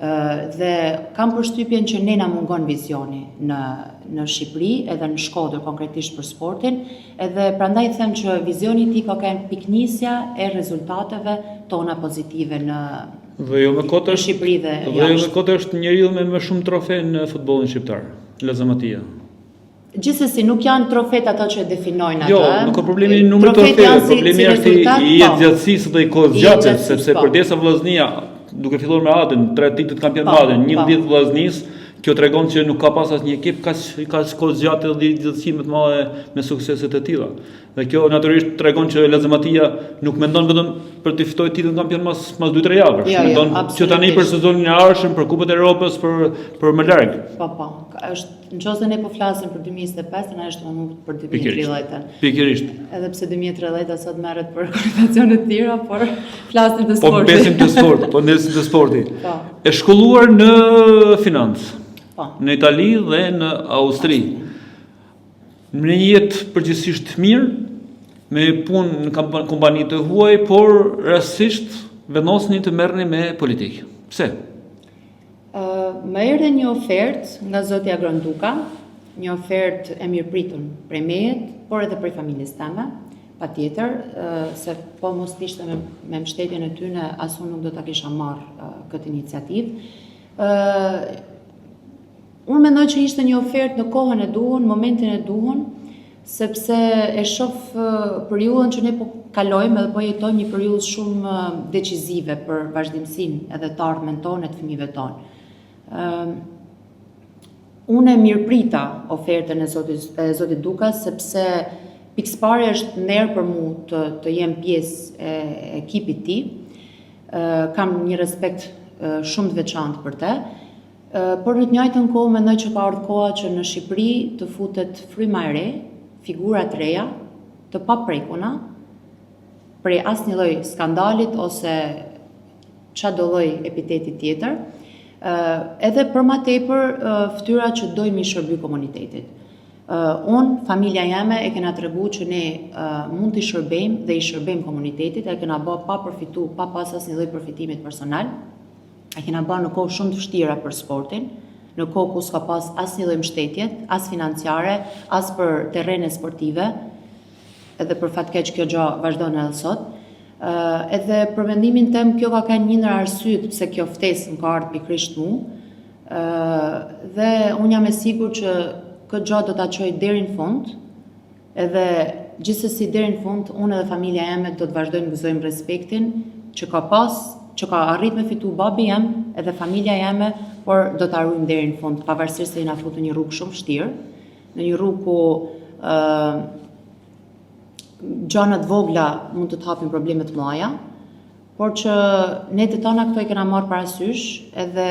Dhe kam përshtypjen që ne na mungon vizioni në Shqipëri, edhe në Shkodër konkretisht për sportin, edhe prandaj them që vizioni i tij ka qenë piknisja e rezultateve tona pozitive në Shqipëri dhe jashtë. Dhe jo me kote është njeriu me shumë trofe në futbollin shqiptar, Lazamatia. Gjithsesi nuk janë trofet ato që definojnë atë. Jo, nuk ka problemi në numër trofe, problemi është i jetëgjatësisë dhe i kohës gjatës, sepse përdesa Vllaznia, duke filluar me Adën, 3 titujt kampionatit, 11 Vllaznis, kjo tregon që nuk ka pas asnjë ekip kaq kohë gjatë dhe gjithësime të mëdha me suksese të tilla. Dhe kjo natyrisht tregon që Lazamatia nuk mendon vetëm për të fituar titullin kampion mas 2-3 javësh, mendon që tani për sezonin e ardhshëm, për Kupën e Evropës, për më larg. Po. Është nëse ne po flasim për 2025, na është më për 2030. Pikërisht. Edhe pse 2030 sot merret për organizacione të tjera, por flasim të sportit. Po besim të sport, po ndesim të sporti. E shkolluar në financë. Në Itali dhe në Austri. Në një jetë përgjithsisht mirë, me punë në kompani të huaj, por rastësisht vendosni të merrni me politikë. Pse? Më erdhi një ofertë nga zoti Agronduka, një ofertë e mirëpritur prej meje, por edhe prej familjes time, patjetër, se po mos ishte me mbështetjen e tyre, as unë nuk do ta kisha marrë këtë iniciativë. Unë mendoj që ishte një ofertë në kohën e duhur, në momentin e duhur, sepse e shoh periudhën që ne po kalojmë dhe po jetojmë një periudhë shumë decizive për vazhdimsinë edhe të ardhmen tonë, të fëmijëve tonë. Unë e mirëprita ofertën e zotit Duka, sepse pikëparë është nder për mua të jem pjesë e ekipit tij. Kam një respekt shumë të veçantë për të. Por në të njëjtën kohë mendoj që ka ardhur koha që në Shqipëri të futet fryma e re, figura të reja, të paprekuna, prej asnjë lloj skandalit ose çdo lloj epiteti tjetër, edhe për më tepër fytyra që dojnë mi shërby komunitetit. Unë, familja jeme e kena treguar që ne mund të shërbejmë dhe i shërbejmë komunitetit, e kena bë pa përfitu, pa pas asnjë lloj përfitimit personal. E kena bërë në kohë shumë të vështira për sportin, në kohë ku s'ka pas asnjë lloj mbështetje, as financiare, as për terrene sportive, edhe për fatkeq kjo gjë vazhdon edhe sot. Edhe për mendimin tim kjo ka qenë një ndër arsyet pse kjo ftesë më ka ardhur pikërisht mua. Dhe unë jam e sigurt që këtë gjë do ta çoj deri në fund, edhe gjithsesi deri në fund unë edhe familja jeme do të vazhdojmë të gëzojmë respektin që ka arrit me fitu babi jem edhe familja jeme, por do të arrujmë deri në fund, pavarësisht se i na futu një rrugë shumë vështirë, në një rrugë ku gjanat vogla mund të të hapin probleme të mëdha, por që ne të tona këto i kena marrë parasysh edhe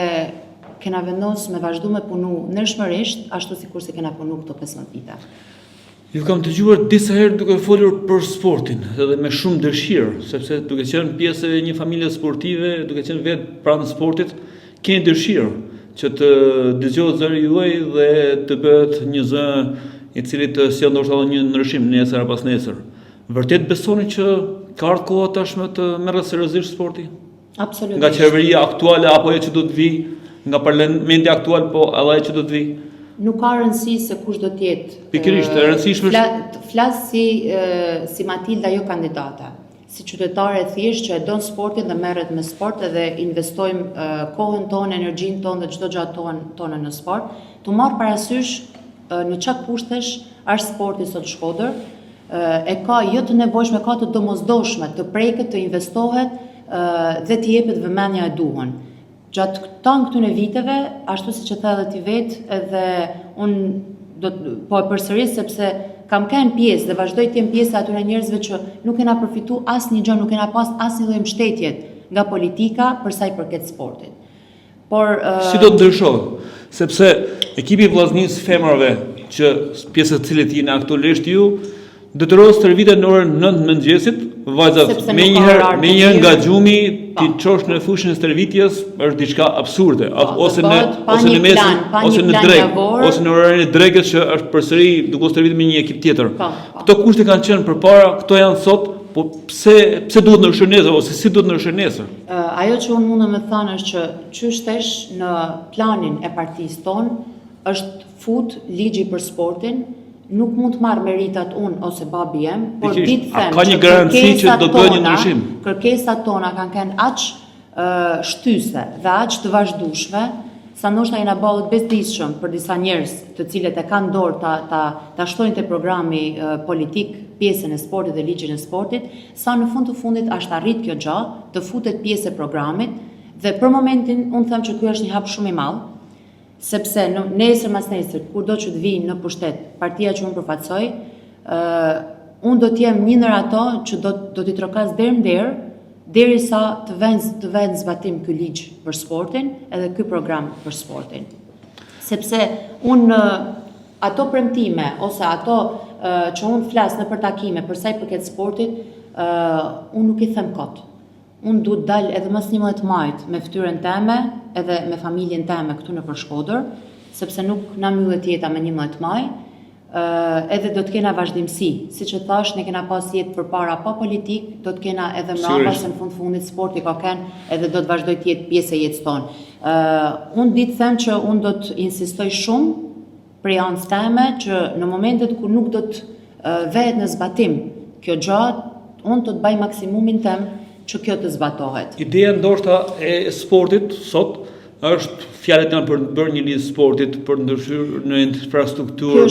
kena vendosur me vazhdu me punu nërshmërisht, ashtu sikur se kena punu këto 15 vite. Ju kam dëgjuar disa herë duke folur për sportin, edhe me shumë dëshirë, sepse duke qenë pjesë e një familje sportive, duke qenë vetë pranë sportit, keni dëshirë që të dëgjohet zëri juaj dhe të bëhet një zë i cili të sjellë ndoshta një ndryshim nesër apo pas nesër. Vërtet besoni që ka ardhur koha tashmë të merret seriozisht sporti? Absolutisht. Nga qeveria aktuale apo ajo që do të vi, nga parlamenti aktual po edhe ajo që do të vi? Nuk ka rëndësi se kush do të jetë. Pikërisht, e rëndësishme flas si Matilda, jo kandidata. Si qytetare thjesht që e don sportin dhe merret me sport edhe investojmë kohën tonë, energjinë tonë dhe çdo gjë tonë në sport, të marr parasysh në çka kushtesh është sporti sot Shkodër, e ka jo të nevojshme, ka të domosdoshme, të preket, të investohet dhe të jepet vëmendja e duhur. Gjatë këtyre viteve, ashtu siç e the edhe ti vetë, edhe unë po e përsëris sepse kam qenë pjesë dhe vazhdoj të jem pjesë atyre njerëzve që nuk kena përfitu asnjë gjë, nuk kena pas asnjë lloj mbështetje nga politika për sa i përket sportit. Por si do të ndryshohet? Sepse ekipi i Vllaznisë femrave, që pjesë e cilit jeni aktualisht ju, detyrohet të tërvitet në orën 9 mëngjesit, vajzat me një nga gjumi ti çosh në fushën e stërvitjes është diçka absurde, ose në mesin, ose në drek, ose në orarin e drekës që është përsëri duke u stërvitur me një ekip tjetër. Këto kushte kanë qenë përpara, këto janë sot, po pse duhet ndryshojë nesër ose si duhet ndryshojë nesër? Ajo që unë mundë me thënë është që qështesh në planin e partisë tonë është fut ligji për sportin, nuk mund të marrë meritat unë ose babi jem, por ditë them ka një garanci që do bëjë një ndryshim. Kërkesat tona kanë qenë aq shtyse dhe aq të vazhdueshme, sa ndoshta jena bëllët bezdishëm për disa njerëz të cilët e kanë dorë ta shtojnë te programi politik pjesën e sportit dhe ligjin e sportit, sa në fund të fundit është arrit kjo gjë, të futet pjesë e programit dhe për momentin unë them që ky është një hap shumë i madh, sepse nesër mas nesër, kur do që të vinë në pushtet partia që unë përfaqësoj, unë do t'jem një ndër ato që do t'i trokas derisa të vend zbatim ky ligj për sportin edhe ky program për sportin. Sepse unë ato premtime ose ato që unë flas në për takime për sa i përket sportit, unë nuk i them kot. Unë duhet dal edhe mas 11 majit me fytyrën time edhe me familjen time këtu në Shkodër, sepse nuk na mbyllet jeta me 11 maj, edhe do të kena vazhdimsi. Siç e thash, ne kena pas jetë përpara pa politik, do të kena edhe mbrapa se në fundit sporti ka kenë edhe do të vazhdoj të jetë pjesë e jetës tonë. Unë ditë them që unë do të insistoj shumë prej anës time që në momentet kur nuk do të vehet në zbatim kjo gjë, unë do të bëj maksimumin tem që kjo të zbatohet. Ideja ndoshta e sportit sot është fjalët janë për të bërë një lidhje sportit, për ndryshuar në infrastrukturë,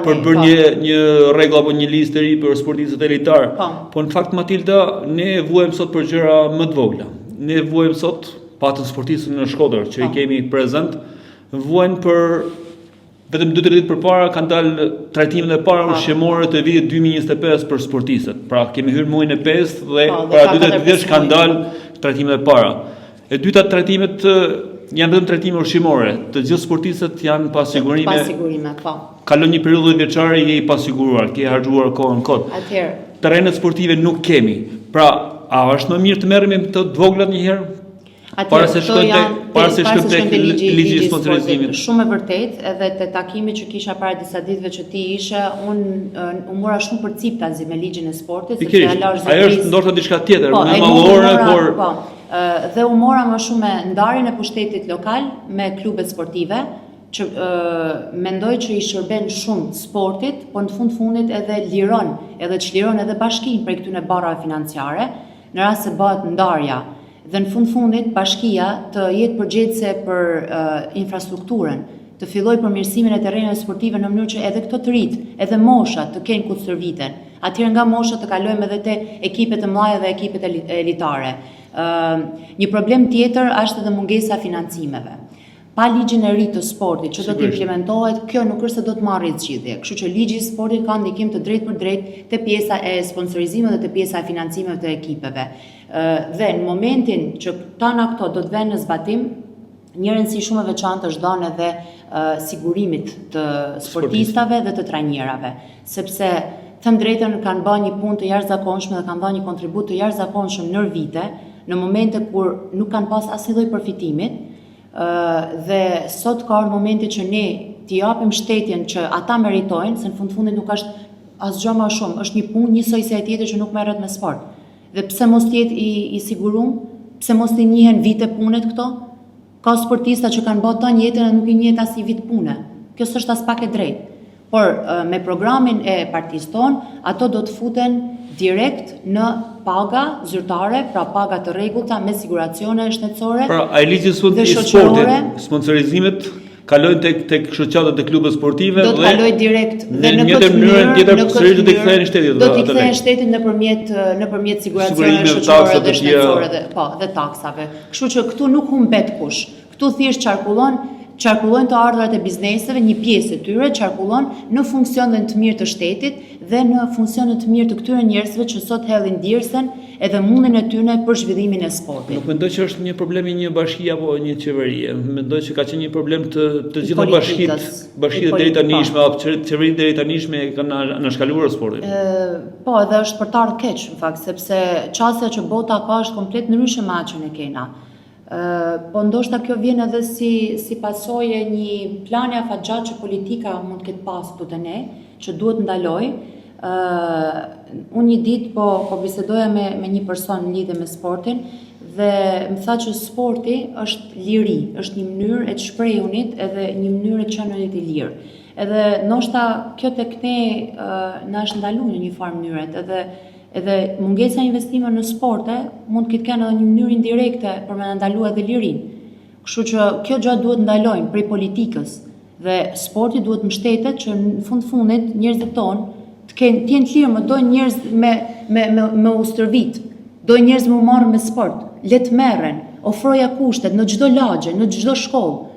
për bërë një rregull apo një listë e ri për sportistët elitar. Po në fakt Matilda, ne vuajmë sot për gjëra më të vogla. Ne vuajmë sot patën sportistët në Shkodër që i kemi prezent, vuajnë për vetëm 2-3 ditë përpara kanë dalë trajtimet e para ushqimore të vitit 2025 për sportistët. Pra kemi hyrë muajin e 5 dhe para 2 ditësh kanë dalë trajtimet e para. E dyta trajtimet janë vetëm trajtime ushqimore. Të gjithë sportistët janë pa sigurime. Kalon një periudhë vjeçare je i pasiguruar, ke harxuar kohën kot. Terrenet sportive nuk kemi. Pra, a është më mirë të merremi me të voglat një herë? Para se shkojmë tek ligji i sponsorizimit. Shumë e vërtet, edhe te takimi që kisha para disa ditëve që ti ishe, unë mora shumë përciptazi me ligjin e sportit, sepse ajo është ndoshta diçka tjetër, më mallore, por dhe u mora më shumë me ndarjen e pushtetit lokal me klubet sportive, që mendoj që i shërben shumë sportit, por në fundit edhe liron, edhe çliron edhe bashkinë prej këtyre barrave financiare, në rast se bëhet ndarja. Dhe në fundit bashkia të jetë përgjegjëse për infrastrukturën, të filloj përmirësimin e terreneve sportive në mënyrë që edhe këto të rit, edhe moshat të kenë ku të stërviten. Atëherë nga moshat të kalojmë edhe te ekipet e mëdha dhe ekipet elitare. Një problem tjetër është edhe mungesa financimeve. Pa ligjin e ri të sportit që do të implementohet, kjo nuk është se do të marrë zgjidhje. Kështu që ligji i sportit ka ndikim të drejtë për drejtë te pjesa e sponsorizimit dhe te pjesa e financimeve të ekipeve. Dhe në momentin që tana këto do të vënë në zbatim, një rëndësi shumë e veçantë është dhënë edhe sigurimit të sportistave dhe të trajnerave, sepse them drejtën kanë bërë një punë të jashtëzakonshme dhe kanë dhënë një kontribut të jashtëzakonshëm në vite, në momente kur nuk kanë pas asnjë lloj përfitimit. Dhe sot ka ardhur momenti që ne t'i japim shtetjen që ata meritojnë, se në fundit nuk është asgjë më shumë, është një punë njësoj se e tjetër që nuk merret me sport. Dhe pse mos jetë i sigurum, pse mos i njihen vite punet këto? Ka sportista që kanë bërë tani jetën e nuk i njihet as i vit pune. Kjo s'është as pak e drejtë. Por me programin e partisë tonë, ato do të futen direkt në paga zyrtare, pra paga të rregullta me siguracione shtetësore. Pra, ai ligji i sportit, sponsorizimet kalojnë tek shoqatat e klubeve sportive do të kalojë direkt dhe në këtë mënyrë tjetër sërish do t'i kthehen shtetit. Do t'i kthehen shtetit nëpërmjet siguracioneve shoqërore dhe shtetësore dhe taksave. Kështu që këtu nuk humbet kush. Këtu thjesht qarkullojnë të ardhurat e bizneseve, një pjesë e tyre qarkullon në funksionin të mirë të shtetit dhe në funksionin të mirë të këtyre njerëzve që sot hedhin dirsen edhe mundin e tyre për zhvillimin e sportit. Nuk mendoj që është një problem i një bashkie apo një qeverie. Mendoj që ka qenë një problem të gjitha bashkitë deri tanishme apo qeveritë deri tanishme kanë anashkaluar sportin. Po, edhe është për të ardhur keq në fakt, sepse çësia që bota ka është komplet ndryshe me atë që ne kena. Po ndoshta kjo vjen edhe si pasojë një plani afatgjat që politika mund të ketë pasur te ne, që duhet ndaloj, Unë një ditë po bisedoja me një person në lidhje me sportin dhe më tha që sporti është liri, është një mënyrë e të shprehunit edhe një mënyrë e të qenërit i lirë. Edhe ndoshta kjo tek ne na është ndaluar në një farë mënyre, edhe mungesa e investimeve në sporte mund të kenë edhe një mënyrë indirekte për me ndaluar edhe lirinë. Kështu që kjo gjë duhet ndalojmë prej politikës dhe sporti duhet mbështetet që në fundit njerëzit tonë të jenë të lirë, më dojnë njerëz me u stërvit, dojnë njerëz me u marrë me sport, le të merren, ofroja kushtet në çdo lagje, në çdo shkollë.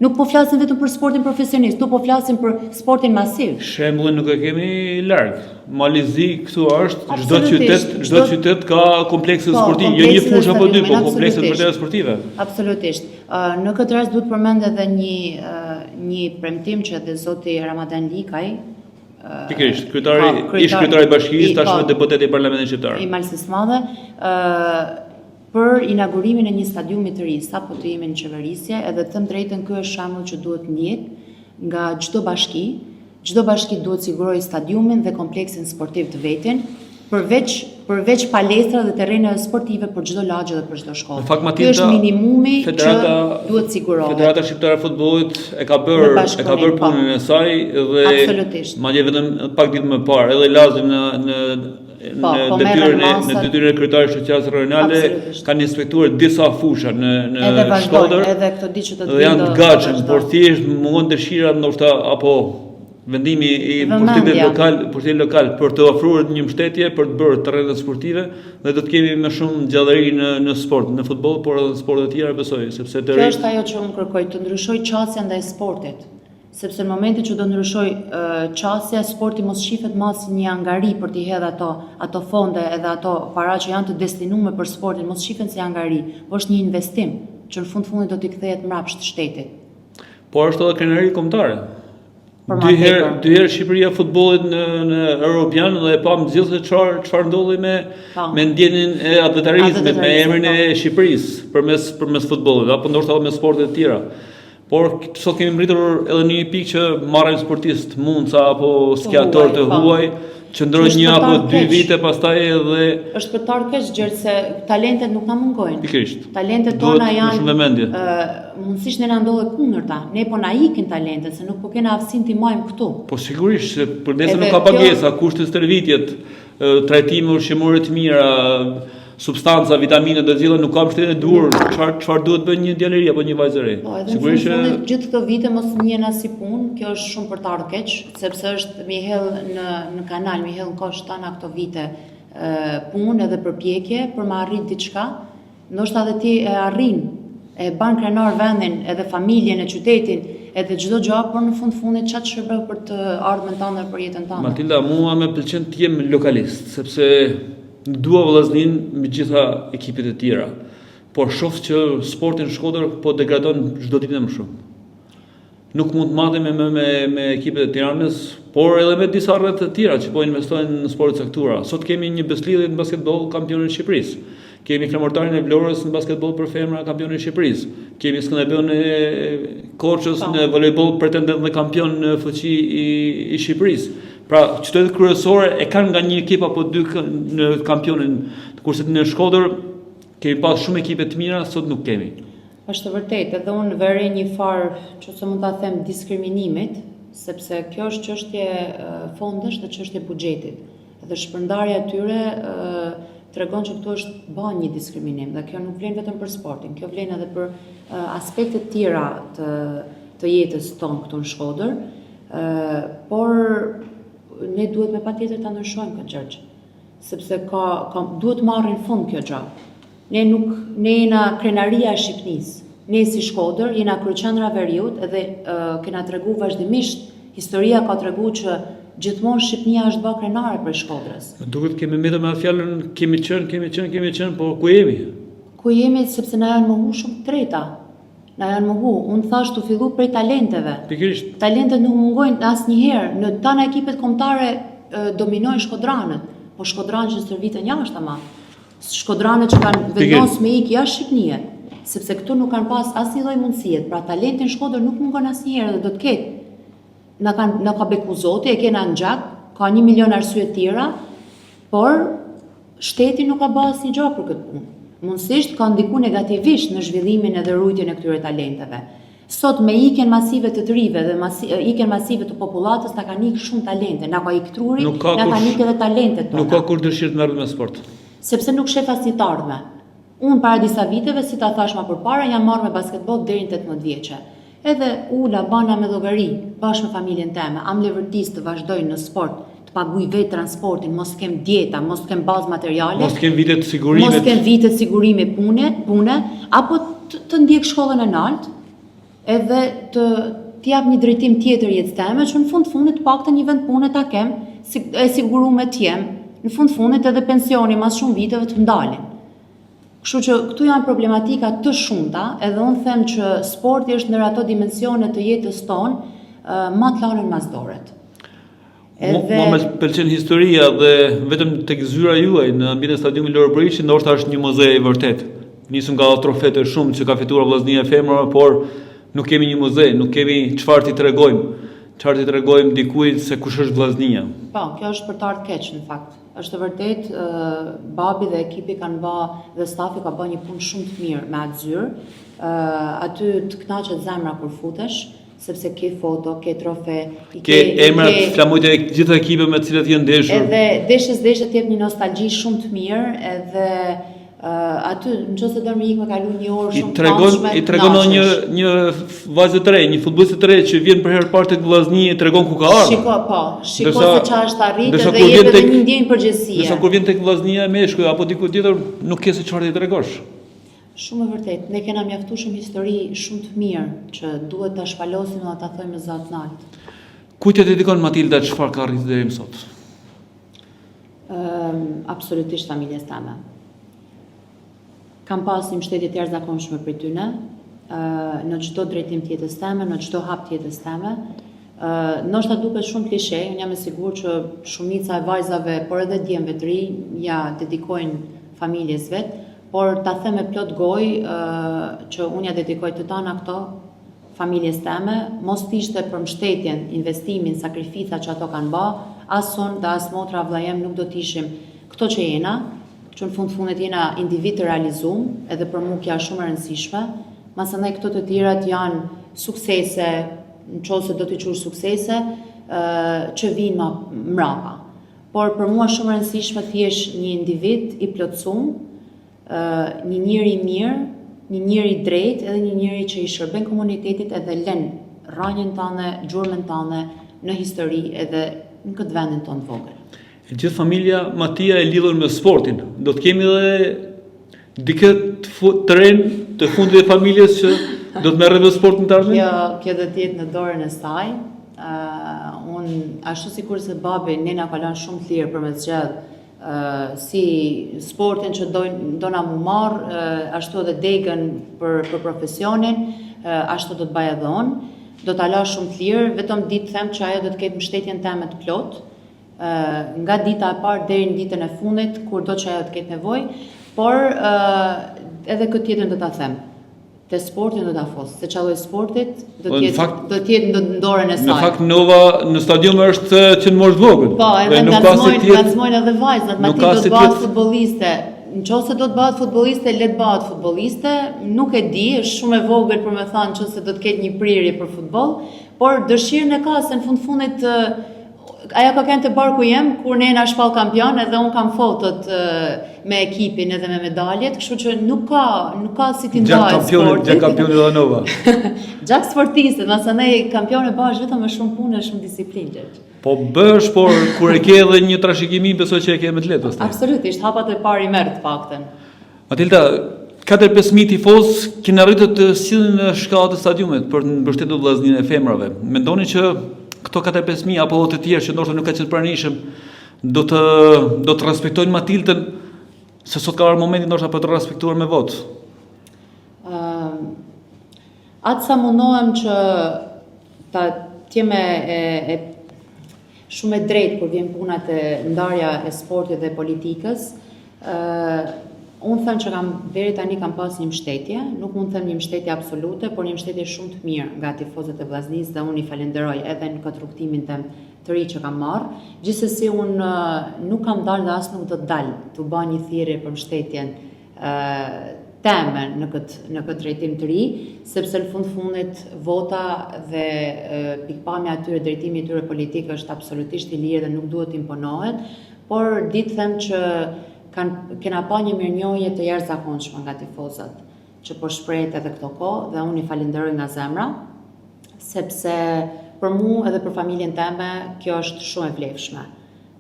Nuk po flasim vetëm për sportin profesionist, nuk po flasim për sportin masiv. Shembullin nuk e kemi larg. Malizi këtu është, çdo qytet ka komplekse sportive, jo një fushë apo dy, po komplekse sportive. Absolutisht. Në këtë rast duhet përmend edhe një premtim që edhe zoti Ramadan Likaj, pikërisht, ish kryetari i bashkisë, tashmë deputet i Parlamentit Shqiptar. I Malësisë së Madhe, për inaugurimin e një stadiumi të ri, sapo të jemi në qeverisje, edhe të them drejtën ky është shembull që duhet ndjek nga çdo bashki. Çdo bashki duhet sigurojë stadiumin dhe kompleksin sportiv të vetin, përveç palestra dhe terreneve sportive për çdo lagje dhe për çdo shkollë. Ky është minimumi që duhet sigurohet. Federata Shqiptare e Futbollit e ka bërë punën e saj dhe madje vetëm pak ditë më parë, edhe Lazim në detyrën e kryetarit shoqërisë rajonale kanë inspektuar disa fusha në Shkodër. Edhe këto ditë që dhe janë të gatshëm, por thjesht mungon dëshira ndoshta apo vendimi i pushtetit lokal për të ofruar një mbështetje për të bërë terrene sportive dhe do të kemi më shumë gjallëri në sport, në futboll, por edhe në sporte të tjera besoj, sepse kjo është ajo që unë kërkoj, të ndryshoj qasja ndaj sportit. Sepse në momentin që do ndryshoj qasja, sporti mos shifet më si një angari për t'i hedhë ato fonde edhe ato para që janë të destinuar për sportin, mos shifen si angari, por është një investim që në fundit do t'i kthehet mbrapsht shtetit. Por është edhe krenari kombëtare. Dy herë Shqipëria futbollit në Europian dhe e pam gjithë se çfarë ndodhi me ndjenjen e atletarizmit, me emrin e Shqipërisë përmes futbollit, apo ndoshta edhe me sporte të tjera. Por sot kemi mbritur edhe një pikë që marrin sportistë mundca apo skiatorë të huaj, qëndrojnë një apo 2 vite pastaj edhe është për tar keq gjë se talentet nuk na mungojnë. Pikërisht. Talentet tona janë mundësisht ne na ndodhet kundërta. Ne po na ikin talentet se nuk po kena aftësinë t'i majmë këtu. Po sigurisht se përdesë nuk ka pagesa, kushtet stërvitjet, trajtime ushqimore të mira, substanca, vitamine dhe gjitha nuk ka mbështetje e duhur, çfarë duhet bëjë një djalëri apo një vajzë e re. Sigurisht që gjithë këto vite mos njihena si punë, kjo është shumë për të ardhur keq, sepse është mi hell në kanal, mi hell në kohë tana këto vite punë edhe përpjekje për me arrit diçka, ndoshta edhe ti e arrin, e ban krenar vendin, edhe familjen, e qytetin, edhe çdo gjë, por në fundit çfarë shërbeu për të ardhmen tënde për jetën tënde. Matilda, mua më pëlqen të jem lokalist, sepse dua vëllaznin me gjitha ekipet e tjera, por shoh që sporti në Shkodër po degradon çdo ditë më shumë. Nuk mund të matemi me ekipet e Tiranës, por edhe me disa rreth të tjera që po investojnë në sporte caktuara. Sot kemi një beslidhje në basketboll kampionin e Shqipërisë. Kemi flamurtarin e Vlorës në basketboll për femra kampionin e Shqipërisë. Kemi Skënderbeun e Korçës në volejboll pretendent dhe kampion në fuqi i Shqipërisë. Pra, qytetet kryesore e kanë nga një ekip apo 2 në kampionin, kurse në Shkodër kemi pas shumë ekipe të mira, sot nuk kemi. Është vërtet, edhe unë vërej një farë, nëse mund ta them, diskriminimit, sepse kjo është çështje fondesh dhe çështje buxhetit. Dhe shpërndarja e tyre tregon që këtu është bën një diskriminim dhe kjo nuk vlen vetëm për sportin, kjo vlen edhe për aspekte të tjera të jetës tonë këtu në Shkodër, por ne duhet me patjetër ta ndryshojmë këtë gjë, sepse duhet marrë në fund kjo gjë. Ne jena krenaria e Shqipnisë. Ne si Shkodër jena kryeqendra Veriut edhe kena treguar vazhdimisht, historia ka treguar që gjithmonë Shqipnia është bërë krenare për Shkodrës. Duket kemi mbetër me fjalën kemi qenë, por ku jemi? Ku jemi sepse na janë mohu shumë treta. Na janë mohu. Unë thash të fillu prej talenteve. Pikërisht. Talentet nuk mungojnë asnjëherë. Në tana ekipet kombëtare dominojnë shkodranët, po shkodranët që stërviten jashtë ama. Shkodranët që kanë vendosur me ikë jashtë Shqipnie, sepse këtu nuk kanë pas asnjë lloj mundësie. Pra talenti në Shkodër nuk mungon asnjëherë dhe do të ketë. Na ka beku Zoti, e kena në gjak, ka 1 milion arsye tjera, por shteti nuk ka bërë asnjë gjë për këtë punë. Mundësisht ka ndiku negativisht në zhvillimin edhe rrujtjen e këtyre talenteve. Sot me ikjen masive të rive dhe ikjen masive të popullatës na kanë ikë shumë talente, na ka ikë truri, na kanë ikë edhe talentet tona. Nuk ka kur dëshirë të merret me sport. Sepse nuk shef asnjë të ardhme. Unë para disa viteve, si ta thash më përpara, jam marrë me basketbol deri në 18 vjeçe. Edhe ula bana me llogari bashkë me familjen time, am levërtis të vazhdoj në sport, të paguaj vetë transportin, mos kem dieta, mos kem bazë materiale, mos kem vite të sigurimit, mos kem vite të sigurimi pune, apo të ndjek shkollën e lartë, edhe të jap një drejtim tjetër jetës time, që në fundit paktën një vend pune ta kem, e siguruar të jem, në fundit edhe pensioni mas shumë viteve të ndalin. Kështu që këtu janë problematika të shumta, edhe unë them që sporti është ndër ato dimensione të jetës tonë më të larën masdoret. Mua më pëlqen historia dhe vetëm tek zyra juaj në ambientin e stadiumit Loro Briçi, ndoshta është një muze i vërtet. Nisëm nga trofete shumë që ka fituar Vllaznia e femrave, por nuk kemi një muze, nuk kemi çfarë t'i tregojmë. Çfarë t'i tregojmë dikujt se kush është Vllaznia. Po, kjo është për të ardhur keq në fakt. Është vërtet, babi dhe ekipi kanë dhe stafi ka bërë një punë shumë të mirë me atë zyrë. Aty të kënaqet zemra kur futesh, sepse ke foto, ke trofe, ke emrat flamujt e gjitha ekipeve me të cilat janë ndeshur. Edhe deshe të jep një nostalgji shumë të mirë, edhe aty nëse do më ikë me kalu një orë shumë të I tregon një vajzë të re, një futbolliste të re që vjen për herë parë tek Vllaznia, i tregon ku ka ardhur. Shiko se çfarë është arritë dhe jep edhe një ndjenjë përgjegjësie. Nëse kur vjen tek Vllaznia e Meshkuj apo diku tjetër, nuk ke se çfarë t'i tregosh. Shumë e vërtet, ne kena mjaftuar shumë histori shumë të mirë që duhet ta shpalosim dhe ta thojmë me zot lart. Kujt e dedikon Matilda çfarë ka arritur deri më sot? Absolutisht familjes tame. Kam pas një mbështetje të jashtëzakonshme për tyne, në çdo drejtim të jetës time, në çdo hap të jetës time. Ndoshta duket shumë klishe, unë jam e sigurt që shumica e vajzave, por edhe djemve të ri, ja dedikojnë familjes vet, por ta them me plot gojë që unë ja dedikoj të tana këto familjes time, mos t'ishte për mbështetjen, investimin, sakrificat që ato kanë bë, as unë dhe as motra vlla jem nuk do t'ishim këto që jena, që në fundit jena individ të realizum, edhe për mua kjo është shumë e rëndësishme, masandaj këto të tjerat janë suksese, nëse do t'i qush suksese, që vinë më mbrapa. Por për mua shumë e rëndësishme të jesh një individ i plotësuar, një njeri i mirë, një njeri i drejtë, edhe një njeri që i shërben komunitetit edhe lën rrënjën tënde, gjurmën tënde në histori edhe në këtë vendin tonë të vogël. Gjithë familja Matia e lidhur me sportin. Do të kemi edhe dikë të rinë të fundit e familjes që do të merret me sportin të ardhmen? Kjo do të jetë në dorën e saj. Unë ashtu sikur se babi nena ka lënë shumë të lirë për me zgjedh si sportin që do na mu marr, ashtu edhe degën për profesionin, ashtu do të bëj edhe unë. Do ta lash shumë të lirë, vetëm ditë them që ajo do të ketë mbështetjen time të plotë. Nga dita e parë deri në ditën e fundit, kur do që ajo të ketë nevojë, por edhe këtë tjetër do ta them. Te sportin do ta fos, se çalloj sportit do të jetë në dorën e saj. Në fakt Nova në stadium është që në moshë vogël. Po, edhe ngacmojnë edhe vajzat, Matilda do të bëhet futbolliste. Nëse do të bëhet futbolliste, le të bëhet futbolliste, nuk e di, është shumë e vogël për me thënë nëse do të ketë një prirje për futboll, por dëshirën e ka se në fundit ajo ka kënë të barku jem, kur nena shpall kampion, edhe unë kam fotot me ekipin edhe me medaljet, kështu që nuk ka si ti ndahet sportit. Gjak kampioni dhe Nova. Gjak sportiste, nëse ne kampione bash vetëm me shumë punë e shumë disiplinë. Po bësh, por kur e ke edhe një trashëgimi, besoj që e ke me të lehtë. Absolutisht, hapat e parë i merr të paktën. Matilda, 4-5.000 tifoz keni arritur të sillin në shkallët e stadiumit për të mbështetur Vllazninë e femrave. Mendoni që këto 4-5.000 apo të tjerë që ndoshta nuk ka qenë pranishëm do të respektojnë Matildën, se sot ka ardhur momenti ndoshta për të respektuar me votë? Atë sa mundohem që ta t'jeme shumë e drejtë kur vjen puna te ndarja e sportit dhe politikës. Unë them që deri tani kam pas një mbështetje, nuk mund të them një mbështetje absolute, por një mbështetje shumë të mirë nga tifozët e Vllaznisë dhe unë i falenderoj edhe në këtë rrugtimin tim të ri që kam marrë. Gjithsesi unë nuk kam dalë dhe as nuk do të dalë të bëj një thirrje për mbështetjen teme në këtë drejtim të ri, sepse në fundit vota dhe pikpamja e tyre, drejtimi i tyre politik është absolutisht i lirë dhe nuk duhet imponohet, por ditë them që kena pa një mirënjohje të jashtëzakonshme nga tifozat, që po shprehet edhe këto kohë dhe unë i falenderoj nga zemra, sepse për mua edhe për familjen time kjo është shumë e vlefshme.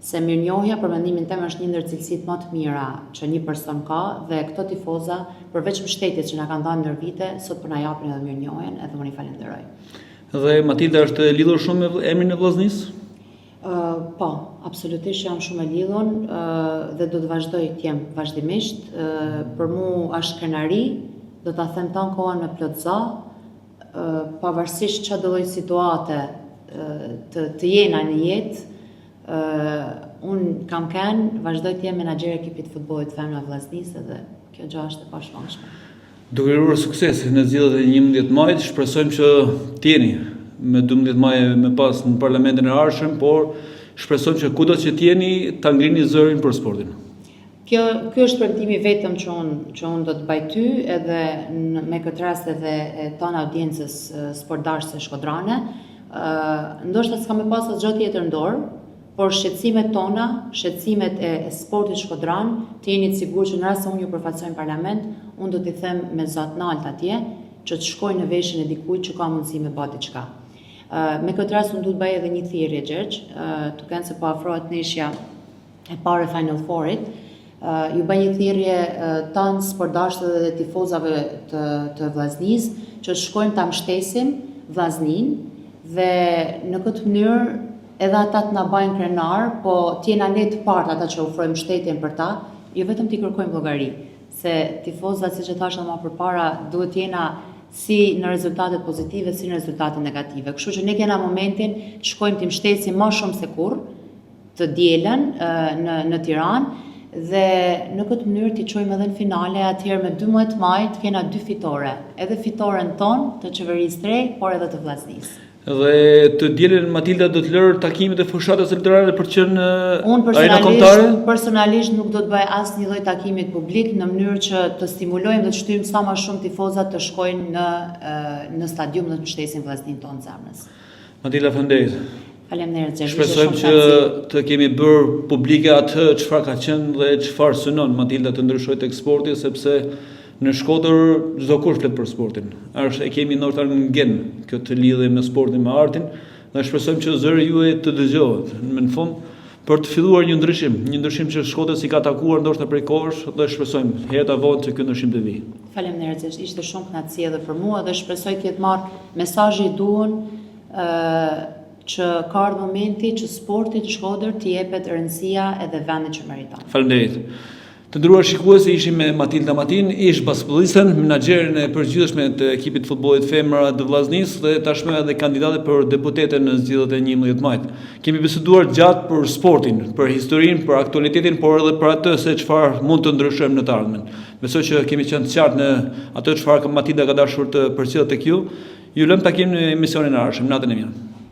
Se mirënjohja për mendimin tim është një ndër cilësitë më të mira që një person ka dhe këto tifoza, përveç mbështetjes që na kanë dhënë ndër vite, sot po na japin edhe mirënjohjen, edhe unë i falenderoj. Dhe Matilda është e lidhur shumë me emrin e vllaznisë? Po, absolutisht jam shumë e lidhur dhe do të vazhdoj të jem vazhdimisht. Për mua është krenari, do ta them ton kohën me plot za, pavarësisht çfarë do lloj situate të jena në jetë. Unë kam kënë, vazhdoj të jem menaxher e ekipit futbollit femra vllaznisë dhe kjo gjë është e pashmangshme. Duke uruar sukses në zgjedhjet e 11 majit, shpresojmë që t'jeni me 12 maj më pas në parlamentin e ardhshëm, por shpresojmë që kudo që t'jeni ta ngrini zërin për sportin. Ky është premtimi vetëm që unë do të bëj ty, edhe me këtë rast edhe tonë audiencës sportdashëse shkodrane. Ndoshta s'kam e pas asgjë tjetër në dorë, por shqetësimet tona, shqetësimet e sportit shkodran, të jeni të sigurt që në rast se unë ju përfaqësoj në parlament, unë do t'i them me zot nalt atje, që të shkoj në veshjen e dikujt që ka mundësi me bë diçka. Me këtë rast unë duhet bëj edhe një thirrje Gjergj, duke se po afrohet ndeshja e parë e Final Fourit, ju bëj një thirrje tanë sportdashëve dhe tifozave të vllaznisë, që të shkojmë ta mbështesim vllazninë dhe në këtë mënyrë edhe ata të na bajnë krenar, po t'jena ne të partë ata që ofrojmë mbështetjen për ta, jo vetëm t'i kërkojmë llogari, se tifozat, siç e thashë më përpara, duhet t'jena si në rezultatet pozitive, si në rezultatet negative. Kështu që ne kena momentin të shkojmë t'i mbështesim më shumë se kurrë të dielën në Tiranë dhe në këtë mënyrë t'i çojmë edhe në finale, atëherë me 12 maj të kena 2 fitore, edhe fitoren tonë të qeverisë së re, por edhe të vllaznisë. Dhe të dielën Matilda do të lërë takimet e fushatës elektorale për që në arena kombëtare? Unë personalisht nuk do të bëj asnjë lloj takimit publik në mënyrë që të stimulojmë dhe të shtyjmë sa më shumë tifozat të shkojnë në stadium dhe të mbështesin vllazninë tonë zemrës. Matilda, faleminderit. Faleminderit Gjergj. Shpresojmë që të kemi bërë publike atë çfarë ka qenë dhe çfarë synon Matilda të ndryshojë tek sporti, sepse në Shkodër çdo kush flet për sportin. E kemi ndoshta në gen këtë lidhje me sportin, me artin, dhe shpresojmë që zëri juaj të dëgjohet. Në fund, për të filluar një ndryshim që Shkodra si ka takuar ndoshta prej kohësh, dhe shpresojmë herët avon që ky ndryshim të vijë. Faleminderit, ishte shumë kënaqësi edhe për mua dhe shpresoj të jetë marrë mesazhi i duhur që ka ardhur momenti që sportit të Shkodër t'i jepet rëndësia edhe vendin që meriton. Faleminderit. Të nderuar shikuesi, ishim me Matilda Matin, ish basketbollisten, menaxherin e përgjithshme të ekipit futbollit femra të vllaznisë dhe tashmë edhe kandidate për deputete në zgjedhjet e 11 majit. Kemi biseduar gjatë për sportin, për historinë, për aktualitetin, por edhe për atë se çfarë mund të ndryshojmë në të ardhmen. Besoj që kemi qenë të qartë në atë çfarë Matilda ka dashur të përcjellë tek ju. Ju lëm takim në emisionin e ardhshëm. Natën e mirë.